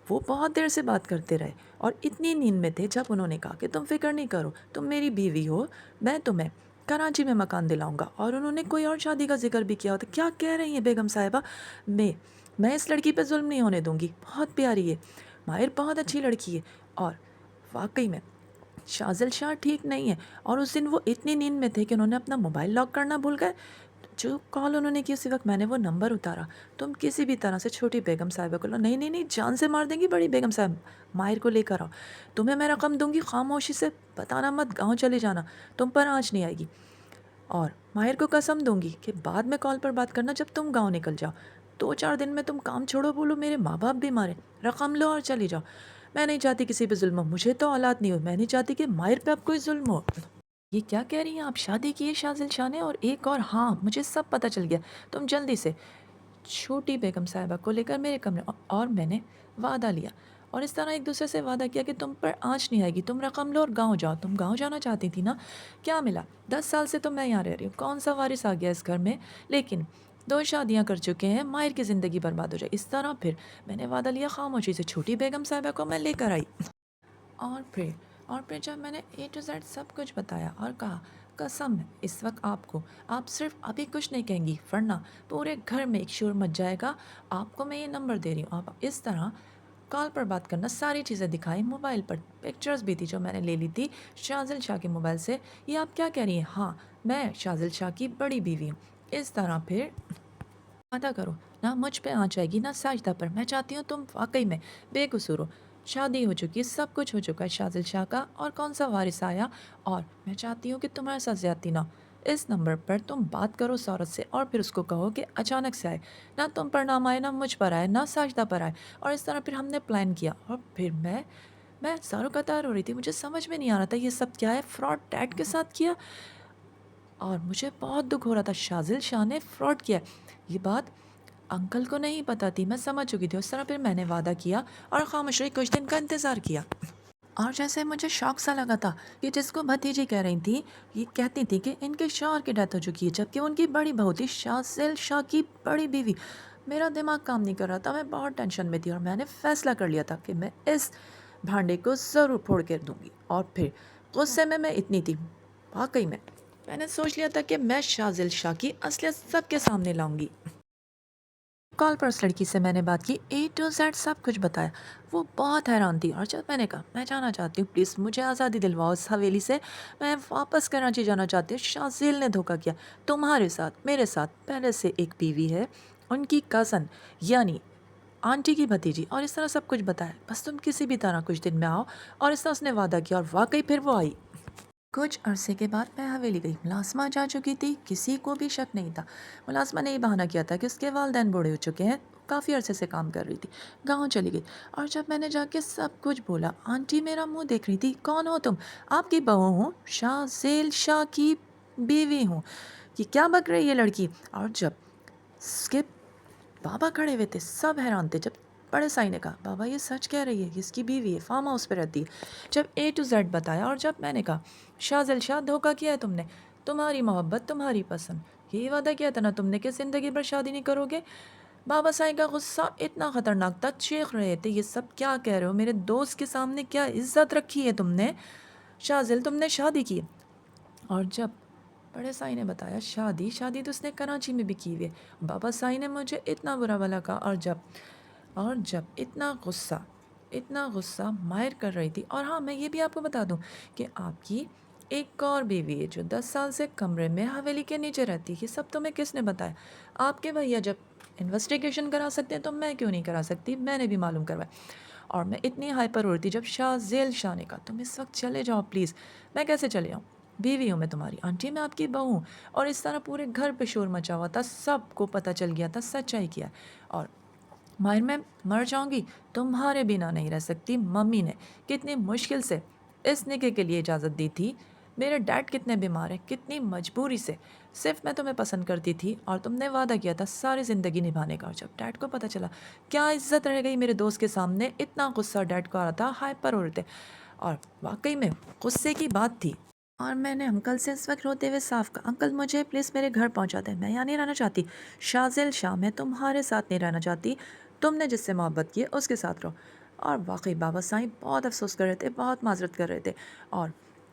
وہ بہت دیر سے بات کرتے رہے اور اتنی نیند میں تھے جب انہوں نے کہا کہ تم فکر نہیں کرو، تم میری بیوی ہو، میں تمہیں کراچی میں مکان دلاؤں گا. اور انہوں نے کوئی اور شادی کا ذکر بھی کیا ہوتا. کیا کہہ رہی ہیں بیگم صاحبہ؟ میں اس لڑکی پہ ظلم نہیں ہونے دوں گی. بہت پیاری ہے ماہر، بہت اچھی لڑکی ہے. اور واقعی میں شازل شاہ ٹھیک نہیں ہے. اور اس دن وہ اتنی نیند میں تھے کہ انہوں نے اپنا موبائل لاک کرنا بھول گئے. جو کال انہوں نے کی اسی وقت میں نے وہ نمبر اتارا. تم کسی بھی طرح سے چھوٹی بیگم صاحبہ کو نہیں جان سے مار دیں گی بڑی بیگم صاحب. ماہر کو لے کر آؤ، تمہیں میں رقم دوں گی، خاموشی سے بتانا مت، گاؤں چلے جانا، تم پر آنچ نہیں آئے گی. اور ماہر کو قسم دوں گی کہ بعد میں کال پر بات کرنا جب تم گاؤں نکل جاؤ. 2-4 دن میں تم کام چھوڑو، بولو میرے ماں باپ بیمار ہیں، رقم لو اور چلی جاؤ. میں نہیں چاہتی کسی پہ ظلم ہو، مجھے تو اولاد نہیں ہو، میں نہیں چاہتی کہ ماہر پہ اب کوئی ظلم ہو. یہ کیا کہہ رہی ہیں آپ؟ شادی کی ہے شازل شاہ نے. اور ایک اور، ہاں مجھے سب پتہ چل گیا. تم جلدی سے چھوٹی بیگم صاحبہ کو لے کر میرے کمرے. اور میں نے وعدہ لیا اور اس طرح ایک دوسرے سے وعدہ کیا کہ تم پر آنچ نہیں آئے گی. تم رقم لو اور گاؤں جاؤ. تم گاؤں جانا چاہتی تھی نا، کیا ملا؟ 10 سال سے تو میں یہاں رہ رہی ہوں، کون سا وارث آ گیا اس گھر میں؟ لیکن 2 شادیاں کر چکے ہیں، ماہر کی زندگی برباد ہو جائے اس طرح. پھر میں نے وعدہ لیا خاموشی سے. چھوٹی بیگم صاحبہ کو میں لے کر آئی اور پھر جب میں نے A to Z سب کچھ بتایا اور کہا قسم ہے اس وقت آپ صرف ابھی کچھ نہیں کہیں گی ورنہ پورے گھر میں ایک شور مچ جائے گا. آپ کو میں یہ نمبر دے رہی ہوں، آپ اس طرح کال پر بات کرنا. ساری چیزیں دکھائی، موبائل پر پکچرز بھی تھی جو میں نے لے لی تھی شازل شاہ کے موبائل سے. یہ آپ کیا کہہ رہی ہیں؟ ہاں میں شازل شاہ کی بڑی بیوی ہوں. اس طرح پھر وعدہ کرو، نہ مجھ پہ آنچ آئے گی نہ ساجدہ پر. میں چاہتی ہوں تم واقعی میں بے قصور ہو، شادی ہو چکی ہے، سب کچھ ہو چکا ہے شازل شاہ کا، اور کون سا وارث آیا. اور میں چاہتی ہوں کہ تمہارے ساتھ زیادتی نہ ہو. اس نمبر پر تم بات کرو اس عورت سے اور پھر اس کو کہو کہ اچانک سے آئے، نہ تم پر نام آئے، نہ مجھ پر آئے، نہ ساجدہ پر آئے. اور اس طرح پھر ہم نے پلان کیا. اور پھر میں زارو قطار ہو رہی تھی، مجھے سمجھ میں نہیں آ رہا تھا یہ سب کیا ہے. فراڈ ڈیڈ کے ساتھ کیا اور مجھے بہت دکھ ہو رہا تھا. شازل شاہ نے فراڈ کیا. یہ بات انکل کو نہیں پتہ تھی، میں سمجھ چکی تھی. اس طرح پھر میں نے وعدہ کیا اور خاموش رہی، کچھ دن کا انتظار کیا. اور جیسے مجھے شوق سا لگا تھا کہ جس کو بھتیجی کہہ رہی تھی، یہ کہتی تھی کہ ان کے شوہر کی ڈیتھ ہو چکی ہے جبکہ ان کی بڑی بہو تھی شازل شاہ کی بڑی بیوی. میرا دماغ کام نہیں کر رہا تھا، میں بہت ٹینشن میں تھی اور میں نے فیصلہ کر لیا تھا کہ میں اس بھانڈے کو ضرور پھوڑ کے دوں گی. اور پھر غصے میں اتنی تھی، واقعی میں نے سوچ لیا تھا کہ میں شازل شاہ کی اصلیت سب کے سامنے لاؤں گی۔ کال پر اس لڑکی سے میں نے بات کی، A to Z سب کچھ بتایا۔ وہ بہت حیران تھی، اور جب میں نے کہا میں جانا چاہتی ہوں، پلیز مجھے آزادی دلواؤ اس حویلی سے، میں واپس کراچی جانا چاہتی ہوں، شازیل نے دھوکہ کیا تمہارے ساتھ، میرے ساتھ، پہلے سے ایک بیوی ہے، ان کی کزن یعنی آنٹی کی بھتیجی، اور اس طرح سب کچھ بتایا، بس تم کسی بھی طرح کچھ دن میں آؤ، اور اس طرح اس نے وعدہ کیا، اور واقعی پھر وہ آئی۔ کچھ عرصے کے بعد میں حویلی گئی، ملازمہ جا چکی تھی، کسی کو بھی شک نہیں تھا۔ ملازمہ نے یہ بہانہ کیا تھا کہ اس کے والدین بوڑھے ہو چکے ہیں، کافی عرصے سے کام کر رہی تھی، گاؤں چلی گئی، اور جب میں نے جا کے سب کچھ بولا، آنٹی میرا منہ دیکھ رہی تھی، کون ہو تم؟ آپ کی بہو ہوں، شازیل شاہ کی بیوی ہوں، کہ کیا بک رہی ہے لڑکی؟ اور جب اس کے بابا کھڑے ہوئے تھے، سب حیران تھے، جب بڑے سائی نے کہا بابا یہ سچ کہہ رہی ہے، اس کی بیوی ہے، فارم ہاؤس پہ رہتی ہے، جب A to Z بتایا، اور جب میں نے کہا شازل شاہ دھوکہ کیا ہے تم نے، تمہاری محبت تمہاری پسند، یہ وعدہ کیا تھا نا تم نے کہ زندگی بھر شادی نہیں کرو گے۔ بابا سائی کا غصہ اتنا خطرناک تھا، چیخ رہے تھے یہ سب کیا کہہ رہے ہو، میرے دوست کے سامنے کیا عزت رکھی ہے تم نے، شازل تم نے شادی کی۔ اور جب بڑے سائی نے بتایا شادی تو اس نے کراچی میں بھی کی ہوئی ہے، بابا سائی نے مجھے اتنا برا بھلا کہا، اور جب اتنا غصہ ماہر کر رہی تھی۔ اور ہاں میں یہ بھی آپ کو بتا دوں کہ آپ کی ایک اور بیوی ہے جو 10 سال سے کمرے میں حویلی کے نیچے رہتی ہے، یہ سب تمہیں کس نے بتایا؟ آپ کے بھیا جب انویسٹیگیشن کرا سکتے ہیں تو میں کیوں نہیں کرا سکتی؟ میں نے بھی معلوم کروایا، اور میں اتنی ہائپر ہو رہی تھی جب شازیل شاہ نے کہا تم اس وقت چلے جاؤ پلیز۔ میں کیسے چلے جاؤں؟ بیوی ہوں میں تمہاری، آنٹی میں آپ کی بہو ہوں، اور اس طرح پورے گھر پہ شور مچا ہوا تھا، سب کو پتہ چل گیا تھا سچائی کیا ہے، اور ماہر میں مر جاؤں گی، تمہارے بنا نہیں رہ سکتی۔ ممی نے کتنی مشکل سے اس نکاح کے لیے اجازت دی تھی، میرے ڈیڈ کتنے بیمار ہیں، کتنی مجبوری سے، صرف میں تمہیں پسند کرتی تھی، اور تم نے وعدہ کیا تھا ساری زندگی نبھانے کا، اور جب ڈیڈ کو پتہ چلا کیا عزت رہ گئی میرے دوست کے سامنے، اتنا غصہ ڈیڈ کو آ رہا تھا، ہائپر ہو رہے تھے، اور واقعی میں غصے کی بات تھی۔ اور میں نے انکل سے اس وقت روتے ہوئے صاف کہا انکل مجھے پلیز میرے گھر پہنچا دیں، میں یہاں نہیں رہنا چاہتی، شازل شاہ میں تمہارے ساتھ نہیں رہنا چاہتی، تم نے جس سے محبت کی ہے اس کے ساتھ رہو۔ اور واقعی بابا سائیں بہت افسوس کر رہے تھے، بہت معذرت کر رہے تھے، اور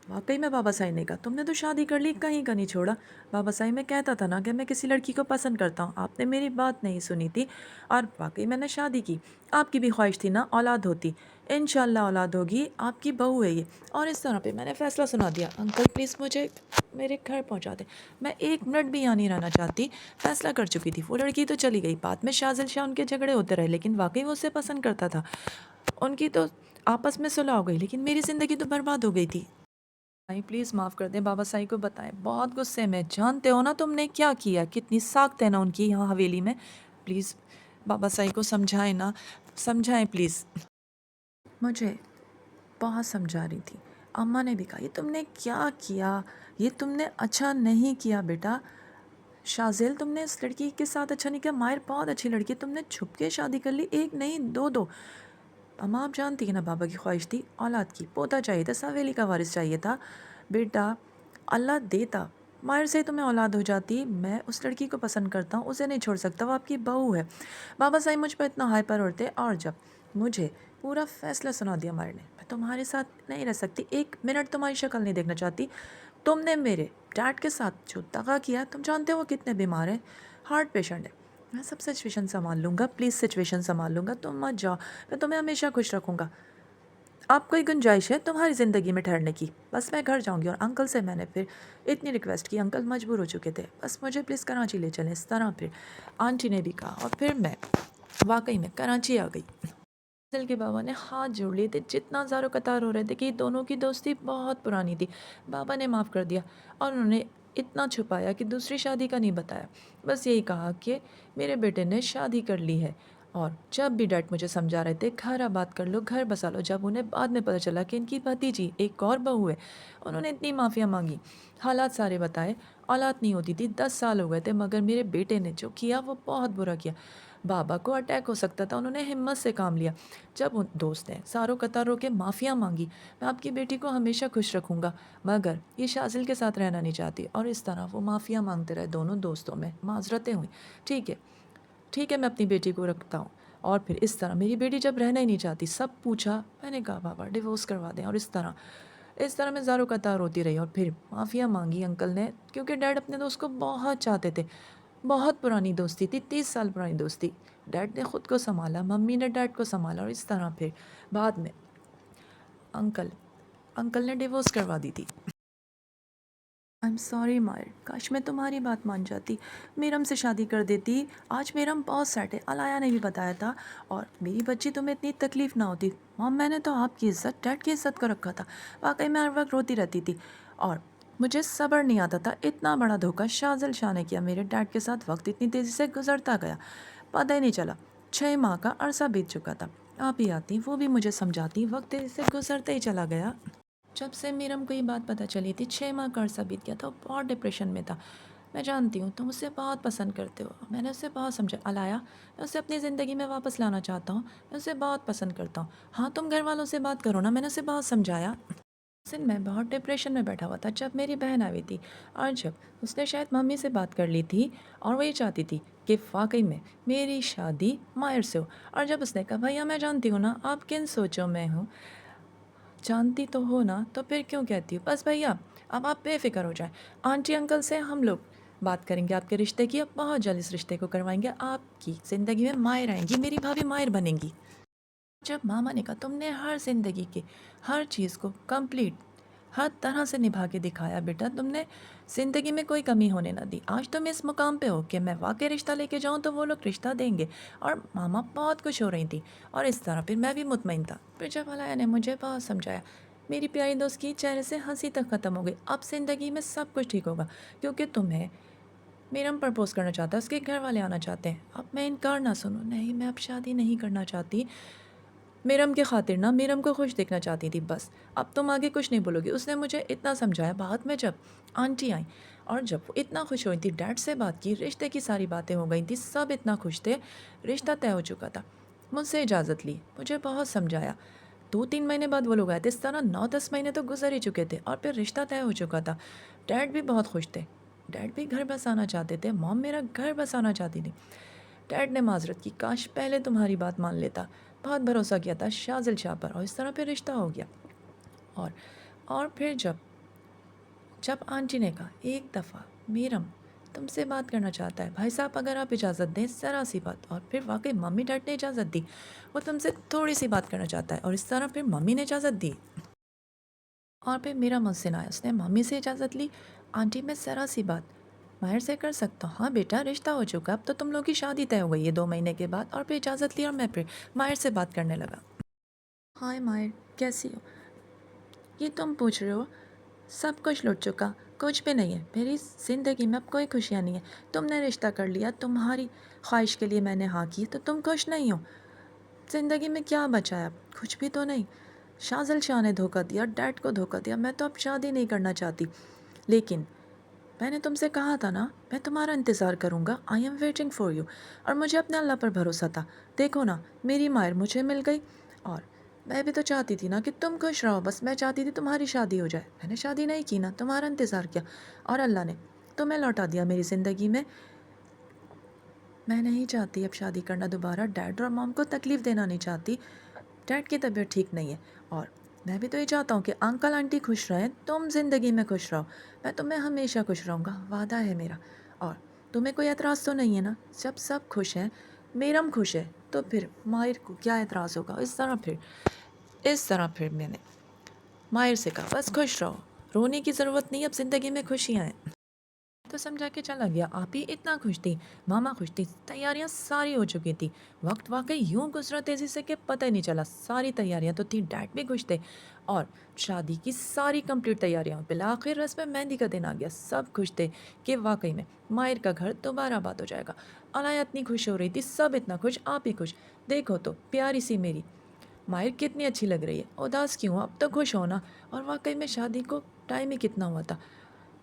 واقعی میں بابا سائیں نے کہا تم نے تو شادی کر لی، کہیں کا نہیں چھوڑا۔ بابا سائیں میں کہتا تھا نا کہ میں کسی لڑکی کو پسند کرتا ہوں، آپ نے میری بات نہیں سنی تھی، اور واقعی میں نے شادی کی، آپ کی بھی خواہش تھی نا اولاد ہوتی، انشاءاللہ اولاد ہوگی، آپ کی بہو ہے یہ۔ اور اس طرح پہ میں نے فیصلہ سنا دیا، انکل پلیز مجھے میرے گھر پہنچا دیں، میں ایک منٹ بھی یہاں نہیں رہنا چاہتی۔ فیصلہ کر چکی تھی، وہ لڑکی تو چلی گئی، بعد میں شازل شاہ ان کے جھگڑے ہوتے رہے، لیکن واقعی وہ اسے پسند کرتا تھا، ان کی تو آپس میں صلح ہو گئی، لیکن میری زندگی تو برباد ہو گئی تھی۔ بھائی پلیز معاف کر دیں، بابا سائی کو بتائیں، بہت غصے میں، جانتے ہو نا تم نے کیا کیا، کتنی ساخت ہے نا ان کی یہاں حویلی میں، پلیز بابا سائی کو سمجھائیں نا، سمجھائیں پلیز۔ مجھے بہت سمجھا رہی تھی، اماں نے بھی کہا یہ تم نے کیا کیا، یہ تم نے اچھا نہیں کیا بیٹا، شازیل تم نے اس لڑکی کے ساتھ اچھا نہیں کیا، ماہر بہت اچھی لڑکی ہے، تم نے چھپ کے شادی کر لی، ایک نہیں دو۔ اماں آپ جانتی ہیں نا بابا کی خواہش تھی اولاد کی، پوتا چاہیے تھا، سویلی کا وارث چاہیے تھا، بیٹا اللہ دیتا، ماہر سے تمہیں اولاد ہو جاتی، میں اس لڑکی کو پسند کرتا ہوں، اسے نہیں چھوڑ سکتا، وہ آپ کی بہو ہے۔ بابا صاحب مجھ پر اتنا ہائپر ہوتے، اور جب مجھے پورا فیصلہ سنا دیا ماہر نے، میں تمہارے ساتھ نہیں رہ سکتی، ایک منٹ تمہاری شکل نہیں دیکھنا چاہتی، تم نے میرے ڈیڈ کے ساتھ جو دغا کیا، تم جانتے ہو وہ کتنے بیمار ہیں، ہارٹ پیشنٹ ہے، میں سب سچویشن سنبھال لوں گا، پلیز سچویشن سنبھال لوں گا، تم مت جاؤ، میں تمہیں ہمیشہ خوش رکھوں گا، آپ کوئی گنجائش ہے تمہاری زندگی میں ٹھہرنے کی؟ بس میں گھر جاؤں گی۔ اور انکل سے میں نے پھر اتنی ریکویسٹ کی، انکل مجبور ہو چکے تھے، بس مجھے پلیز کراچی لے چلیں، اس طرح پھر آنٹی نے بھی کہا، اور پھر میں واقعی میں کراچی آ گئی۔ دل کے بابا نے ہاتھ جوڑ لیے تھے، جتنا زارو قطار ہو رہے تھے کہ دونوں کی دوستی بہت پرانی تھی، بابا نے معاف کر دیا، اور انہوں نے اتنا چھپایا کہ دوسری شادی کا نہیں بتایا، بس یہی کہا کہ میرے بیٹے نے شادی کر لی ہے، اور جب بھی ڈیڈ مجھے سمجھا رہے تھے گھر آباد کر لو، گھر بسا لو، جب انہیں بعد میں پتہ چلا کہ ان کی بھتیجی ایک اور بہو ہے، انہوں نے اتنی معافیاں مانگی، حالات سارے بتائے، اولاد نہیں ہوتی تھی، 10 سال ہو گئے تھے، مگر میرے بیٹے نے جو کیا وہ بہت برا کیا، بابا کو اٹیک ہو سکتا تھا، انہوں نے ہمت سے کام لیا، جب ان دوست نے ساروں قطار رو کے معافیاں مانگی، میں آپ کی بیٹی کو ہمیشہ خوش رکھوں گا، مگر یہ شازل کے ساتھ رہنا نہیں چاہتی، اور اس طرح وہ معافیاں مانگتے رہے، دونوں دوستوں میں معذرتیں ہوئیں، ٹھیک ہے میں اپنی بیٹی کو رکھتا ہوں، اور پھر اس طرح میری بیٹی جب رہنا ہی نہیں چاہتی، سب پوچھا، میں نے کہا بابا ڈیورس کروا دیں، اور اس طرح اس طرح میں زاروں قطار روتی رہی اور پھر معافیا مانگی انکل نے، کیونکہ ڈیڈ اپنے دوست کو بہت چاہتے تھے. بہت پرانی دوستی تھی، 30 سال پرانی دوستی. ڈیڈ نے خود کو سنبھالا، ممی نے ڈیڈ کو سنبھالا، اور اس طرح پھر بعد میں انکل نے ڈیورس کروا دی تھی. آئی ایم سوری مائر، کاش میں تمہاری بات مان جاتی، میرم سے شادی کر دیتی. آج میرم بہت سیٹ ہے، الایا نے بھی بتایا تھا، اور میری بچی تمہیں اتنی تکلیف نہ ہوتی. مام، میں نے تو آپ کی عزت، ڈیڈ کی عزت کو رکھا تھا. واقعی میں ہر وقت روتی رہتی تھی اور مجھے صبر نہیں آتا تھا. اتنا بڑا دھوکہ شاذل شاہ نے کیا. میرے ڈیڈ کے ساتھ وقت اتنی تیزی سے گزرتا گیا، پتہ ہی نہیں چلا. 6 ماہ کا عرصہ بیت چکا تھا. آپ ہی آتی، وہ بھی مجھے سمجھاتی، وقت تیزی سے گزرتے ہی چلا گیا. جب سے میرم کو یہ بات پتہ چلی تھی، 6 ماہ کا عرصہ بیت گیا تھا، وہ بہت ڈپریشن میں تھا. میں جانتی ہوں تم اسے بہت پسند کرتے ہو. میں نے اسے بہت سمجھا الایا، میں اسے اپنی زندگی میں واپس لانا چاہتا ہوں. میں اسے بہت پسند کرتا ہوں. ہاں، تم گھر والوں سے بات کرو نا، میں نے اسے بہت سمجھایا. سن، میں بہت ڈپریشن میں بیٹھا ہوا تھا جب میری بہن آئی تھی، اور جب اس نے شاید ممی سے بات کر لی تھی، اور وہ یہ چاہتی تھی کہ واقعی میں میری شادی ماہر سے ہو. اور جب اس نے کہا بھیا میں جانتی ہوں نا آپ کن سوچوں میں ہوں، جانتی تو ہو نا، تو پھر کیوں کہتی ہو. بس بھیا اب آپ بے فکر ہو جائیں، آنٹی انکل سے ہم لوگ بات کریں گے آپ کے رشتے کی. اب بہت جلد اس رشتے کو کروائیں گے. آپ کی زندگی میں ماہر آئیں گی، میری بھابھی ماہر بنیں گی. جب ماما نے کہا تم نے ہر زندگی کے ہر چیز کو کمپلیٹ ہر طرح سے نبھا کے دکھایا بیٹا، تم نے زندگی میں کوئی کمی ہونے نہ دی. آج تم اس مقام پہ ہو کہ میں واقعی رشتہ لے کے جاؤں تو وہ لوگ رشتہ دیں گے. اور ماما بہت خوش ہو رہی تھی، اور اس طرح پھر میں بھی مطمئن تھا. پھر جب الایا نے مجھے بہت سمجھایا، میری پیاری دوست کی چہرے سے ہنسی تک ختم ہو گئی. اب زندگی میں سب کچھ ٹھیک ہوگا، کیونکہ تمہیں میرم پرپوز کرنا چاہتا ہے، اس کے گھر والے آنا چاہتے ہیں. اب میں انکار نہ سنوں. نہیں، میں اب شادی نہیں کرنا چاہتی. میرم کے خاطر نہ، میرم کو خوش دیکھنا چاہتی تھی بس. اب تم آگے کچھ نہیں بولو گی. اس نے مجھے اتنا سمجھایا. بعد میں جب آنٹی آئیں اور جب وہ اتنا خوش ہوئی تھی، ڈیڈ سے بات کی، رشتے کی ساری باتیں ہو گئی تھیں، سب اتنا خوش تھے، رشتہ طے ہو چکا تھا. مجھ سے اجازت لی، مجھے بہت سمجھایا. 2-3 مہینے بعد وہ لوگ آئے تھے. اس طرح 9-10 مہینے تو گزر ہی چکے تھے، اور پھر رشتہ طے ہو چکا تھا. ڈیڈ بھی بہت خوش تھے. ڈیڈ بھی گھر بسانا چاہتے تھے. مام میرا گھر بسانا چاہتی تھی. ڈیڈ نے معذرت کی، کاش پہلے تمہاری بات مان لیتا. بہت بھروسہ کیا تھا شاذل شاہ پر، اور اس طرح پھر رشتہ ہو گیا. اور اور پھر جب آنٹی نے کہا ایک دفعہ میرم تم سے بات کرنا چاہتا ہے بھائی صاحب، اگر آپ اجازت دیں ذرا سی بات. اور پھر واقعی ممی ڈیڈ نے اجازت دی، وہ تم سے تھوڑی سی بات کرنا چاہتا ہے. اور اس طرح پھر ممی نے اجازت دی، اور پھر میرا محسن آیا، اس نے ممی سے اجازت لی. آنٹی میں ذرا سی بات ماہر سے کر سکتا ہوں؟ ہاں بیٹا، رشتہ ہو چکا، اب تو تم لوگ کی شادی طے ہو گئی ہے 2 مہینے کے بعد. اور پھر اجازت لی اور میں پھر ماہر سے بات کرنے لگا. ہائے ماہر، کیسی ہو؟ یہ تم پوچھ رہے ہو؟ سب کچھ لٹ چکا، کچھ بھی نہیں ہے میری زندگی میں. اب کوئی خوشیاں نہیں ہے. تم نے رشتہ کر لیا، تمہاری خواہش کے لیے میں نے ہاں کی، تو تم خوش نہیں ہو. زندگی میں کیا بچا ہے اب؟ کچھ بھی تو نہیں. شاذل شاہ نے دھوکہ دیا، ڈیڈ کو دھوکہ دیا. میں تو اب شادی نہیں کرنا چاہتی. لیکن میں نے تم سے کہا تھا نا میں تمہارا انتظار کروں گا. I am waiting for you. اور مجھے اپنے اللہ پر بھروسہ تھا. دیکھو نا، میری ماہر مجھے مل گئی. اور میں بھی تو چاہتی تھی نا کہ تم خوش رہو. بس میں چاہتی تھی تمہاری شادی ہو جائے. میں نے شادی نہیں کی نا، تمہارا انتظار کیا، اور اللہ نے تمہیں لوٹا دیا میری زندگی میں. میں نہیں چاہتی اب شادی کرنا دوبارہ. ڈیڈ اور مام کو تکلیف دینا نہیں چاہتی. ڈیڈ کی طبیعت ٹھیک نہیں ہے، اور میں بھی تو یہ چاہتا ہوں کہ انکل آنٹی خوش رہیں، تم زندگی میں خوش رہو. میں تمہیں ہمیشہ خوش رہوں گا، وعدہ ہے میرا. اور تمہیں کوئی اعتراض تو نہیں ہے نا؟ جب سب خوش ہیں، میرم خوش ہے، تو پھر ماہر کو کیا اعتراض ہوگا؟ اس طرح پھر میں نے ماہر سے کہا بس خوش رہو، رونے کی ضرورت نہیں، اب زندگی میں خوشیاں ہیں. تو سمجھا کے چلا گیا. آپ ہی اتنا خوش تھی، ماما خوش تھی، تیاریاں ساری ہو چکی تھی. وقت واقعی یوں گزرا تیزی سے کہ پتہ ہی نہیں چلا. ساری تیاریاں تو تھی، ڈیڈ بھی خوش تھے، اور شادی کی ساری کمپلیٹ تیاریاں. بالآخر رسم مہندی کا دن آ گیا. سب خوش تھے کہ واقعی میں ماہر کا گھر دوبارہ آباد ہو جائے گا. الایا اتنی خوش ہو رہی تھی، سب اتنا خوش، آپ ہی خوش. دیکھو تو پیاری سی میری ماہر کتنی اچھی لگ رہی ہے. اداس کیوں؟ اب تو خوش ہونا. اور واقعی میں شادی کو ٹائم ہی کتنا ہوا تھا،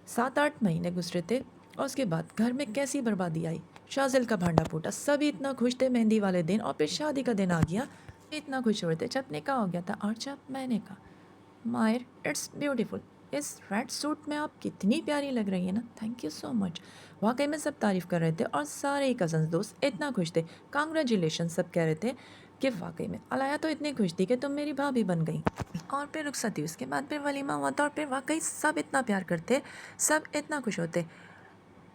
7-8 مہینے گزرے تھے. اور اس کے بعد گھر میں کیسی بربادی آئی. شاذل کا بھانڈا پھوٹا. سبھی اتنا خوش تھے مہندی والے دن، اور پھر شادی کا دن آ گیا. اتنا خوش ہو رہے تھے جب نکاح ہو گیا تھا. اور جب میں نے کہا ماہر اٹس بیوٹیفل، اس ریڈ سوٹ میں آپ کتنی پیاری لگ رہی ہیں نا. Thank you so much. واقعی میں سب تعریف کر رہے تھے، اور سارے کزنس دوست اتنا خوش تھے. کانگریچولیشن سب کہہ رہے تھے کہ واقعی میں علایا تو اتنی خوش تھی کہ تم میری بھابھی بن گئی۔ اور پھر رخصت تھی، اس کے بعد پھر ولیمہ ہوا تھا، اور پھر واقعی سب اتنا پیار کرتے، سب اتنا خوش ہوتے۔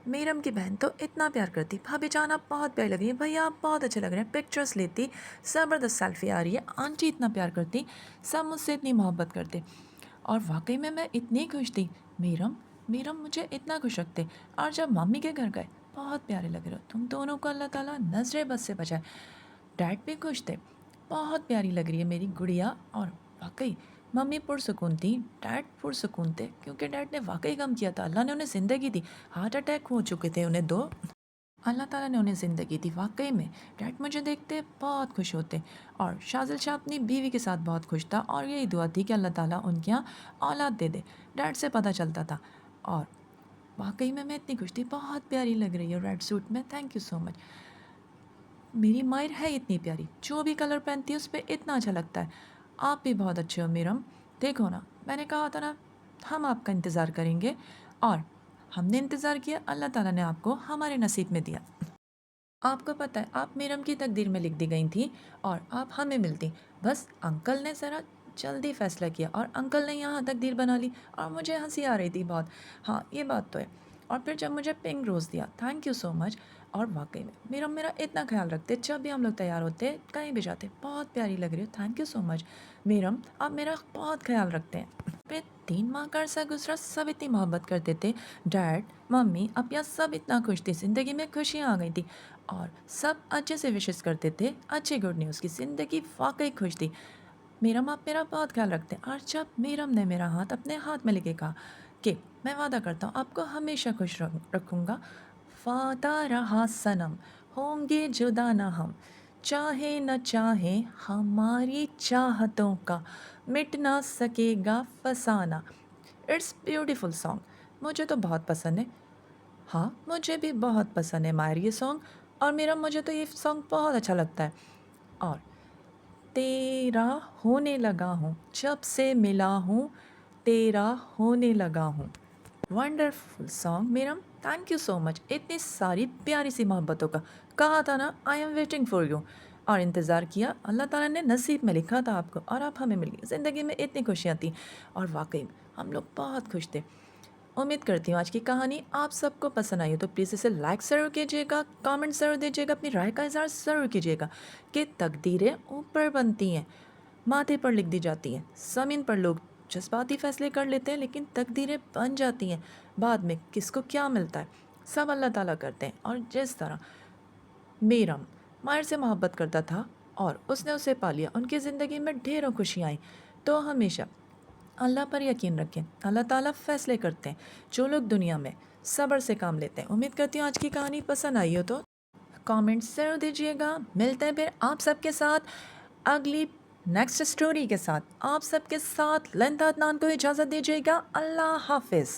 میرم کی بہن تو اتنا پیار کرتی، بھابھی جان آپ بہت پیاری لگ رہی ہیں، بھیا آپ بہت اچھے لگ رہے ہیں، پکچرس لیتی، زبردست سیلفی آ رہی ہے، آنٹی اتنا پیار کرتی، سب مجھ سے اتنی محبت کرتے۔ اور واقعی میں اتنی خوش تھی، میرم مجھے اتنا خوش رکھتے۔ اور جب ممی کے گھر گئے، بہت پیارے لگ رہے ہو تم دونوں کو، اللہ تعالیٰ نظر بد سے بچائے۔ ڈیڈ بھی خوش تھے، بہت پیاری لگ رہی ہے میری گڑیا۔ اور واقعی ممی پرسکون تھی، ڈیڈ پرسکون تھے، کیونکہ ڈیڈ نے واقعی کم کیا تھا، اللہ نے انہیں زندگی دی، ہارٹ اٹیک ہو چکے تھے انہیں 2، اللہ تعالیٰ نے انہیں زندگی دی۔ واقعی میں ڈیڈ مجھے دیکھتے بہت خوش ہوتے، اور شازل شاہ اپنی بیوی کے ساتھ بہت خوش تھا، اور یہی دعا تھی کہ اللہ تعالیٰ ان کے یہاں اولاد دے دے، ڈیڈ سے پتہ چلتا تھا۔ اور واقعی میں اتنی خوش تھی، بہت پیاری لگ رہی ہے ریڈ سوٹ میں، تھینک یو سو مچ۔ میری مائر ہے اتنی پیاری، جو بھی کلر پہنتی ہے اس پہ اتنا اچھا لگتا ہے۔ آپ بھی بہت اچھے ہو میرم، دیکھو نا میں نے کہا تھا نا ہم آپ کا انتظار کریں گے، اور ہم نے انتظار کیا، اللہ تعالیٰ نے آپ کو ہمارے نصیب میں دیا۔ آپ کو پتہ ہے آپ میرم کی تقدیر میں لکھ دی گئی تھیں، اور آپ ہمیں ملتی، بس انکل نے ذرا جلدی فیصلہ کیا، اور انکل نے یہاں تقدیر بنا لی، اور مجھے ہنسی آ رہی تھی بہت، ہاں یہ بات تو ہے۔ اور پھر جب مجھے پنک روز دیا، تھینک یو سو مچ۔ اور واقعی میں میرا اتنا خیال رکھتے، جب بھی ہم لوگ تیار ہوتے کہیں بھی جاتے، بہت پیاری لگ رہی ہو، تھینک یو سو مچ میرم، آپ میرا بہت خیال رکھتے ہیں۔ پھر 3 ماہ کا عرصہ گزرا، سب اتنی محبت کرتے تھے، ڈیڈ ممی اپیا سب اتنا خوش تھے، زندگی میں خوشیاں آ گئی تھی، اور سب اچھے سے وشز کرتے تھے، اچھے گڈ نیوز کی، زندگی واقعی خوش تھی۔ میرم آپ میرا بہت خیال رکھتے ہیں، اور جب میرم نے میرا ہاتھ اپنے ہاتھ میں لے کے کہا کہ میں وعدہ کرتا ہوں آپ کو ہمیشہ خوش رکھوں گا، وعدہ رہا صنم، ہوں گے جدا نہ ہم، چاہے نہ چاہے ہماری چاہتوں کا مٹ نہ سکے گا فسانہ۔ اٹس بیوٹیفل سانگ، مجھے تو بہت پسند ہے، ہاں مجھے بھی بہت پسند ہے مائر یہ سانگ، اور میرا مجھے تو یہ سانگ بہت اچھا لگتا ہے۔ اور تیرا ہونے لگا ہوں، جب سے ملا ہوں تیرا ہونے لگا ہوں، ونڈرفل سانگ میرم، تھینک یو سو مچ، اتنی ساری پیاری سی محبتوں کا، کہا تھا نا I am waiting for you, اور انتظار کیا، اللہ تعالیٰ نے نصیب میں لکھا تھا آپ کو، اور آپ ہمیں مل گئی، زندگی میں اتنی خوشیاں تھیں، اور واقعی ہم لوگ بہت خوش تھے۔ امید کرتی ہوں آج کی کہانی آپ سب کو پسند آئی ہو، تو پلیز اسے لائک ضرور کیجیے گا، کامنٹ ضرور دیجیے گا، اپنی رائے کا اظہار ضرور کیجیے گا، کہ تقدیریں اوپر بنتی ہیں، ماتھے پر لکھ دی جاتی ہیں، زمین پر لوگ جذباتی فیصلے کر لیتے ہیں، لیکن تقدیریں بن جاتی ہیں، بعد میں کس کو کیا ملتا ہے سب اللہ تعالیٰ کرتے ہیں۔ اور جس طرح میرم مائر سے محبت کرتا تھا، اور اس نے اسے پا لیا، ان کی زندگی میں ڈھیروں خوشیاں آئیں، تو ہمیشہ اللہ پر یقین رکھیں، اللہ تعالیٰ فیصلے کرتے ہیں، جو لوگ دنیا میں صبر سے کام لیتے ہیں۔ امید کرتی ہوں آج کی کہانی پسند آئی ہو، تو کامنٹ ضرور دیجیے گا، ملتے ہیں پھر آپ سب کے ساتھ اگلی نیکسٹ سٹوری کے ساتھ، آپ سب کے ساتھ لینتا عدنان کو اجازت دیجیے گا، اللہ حافظ۔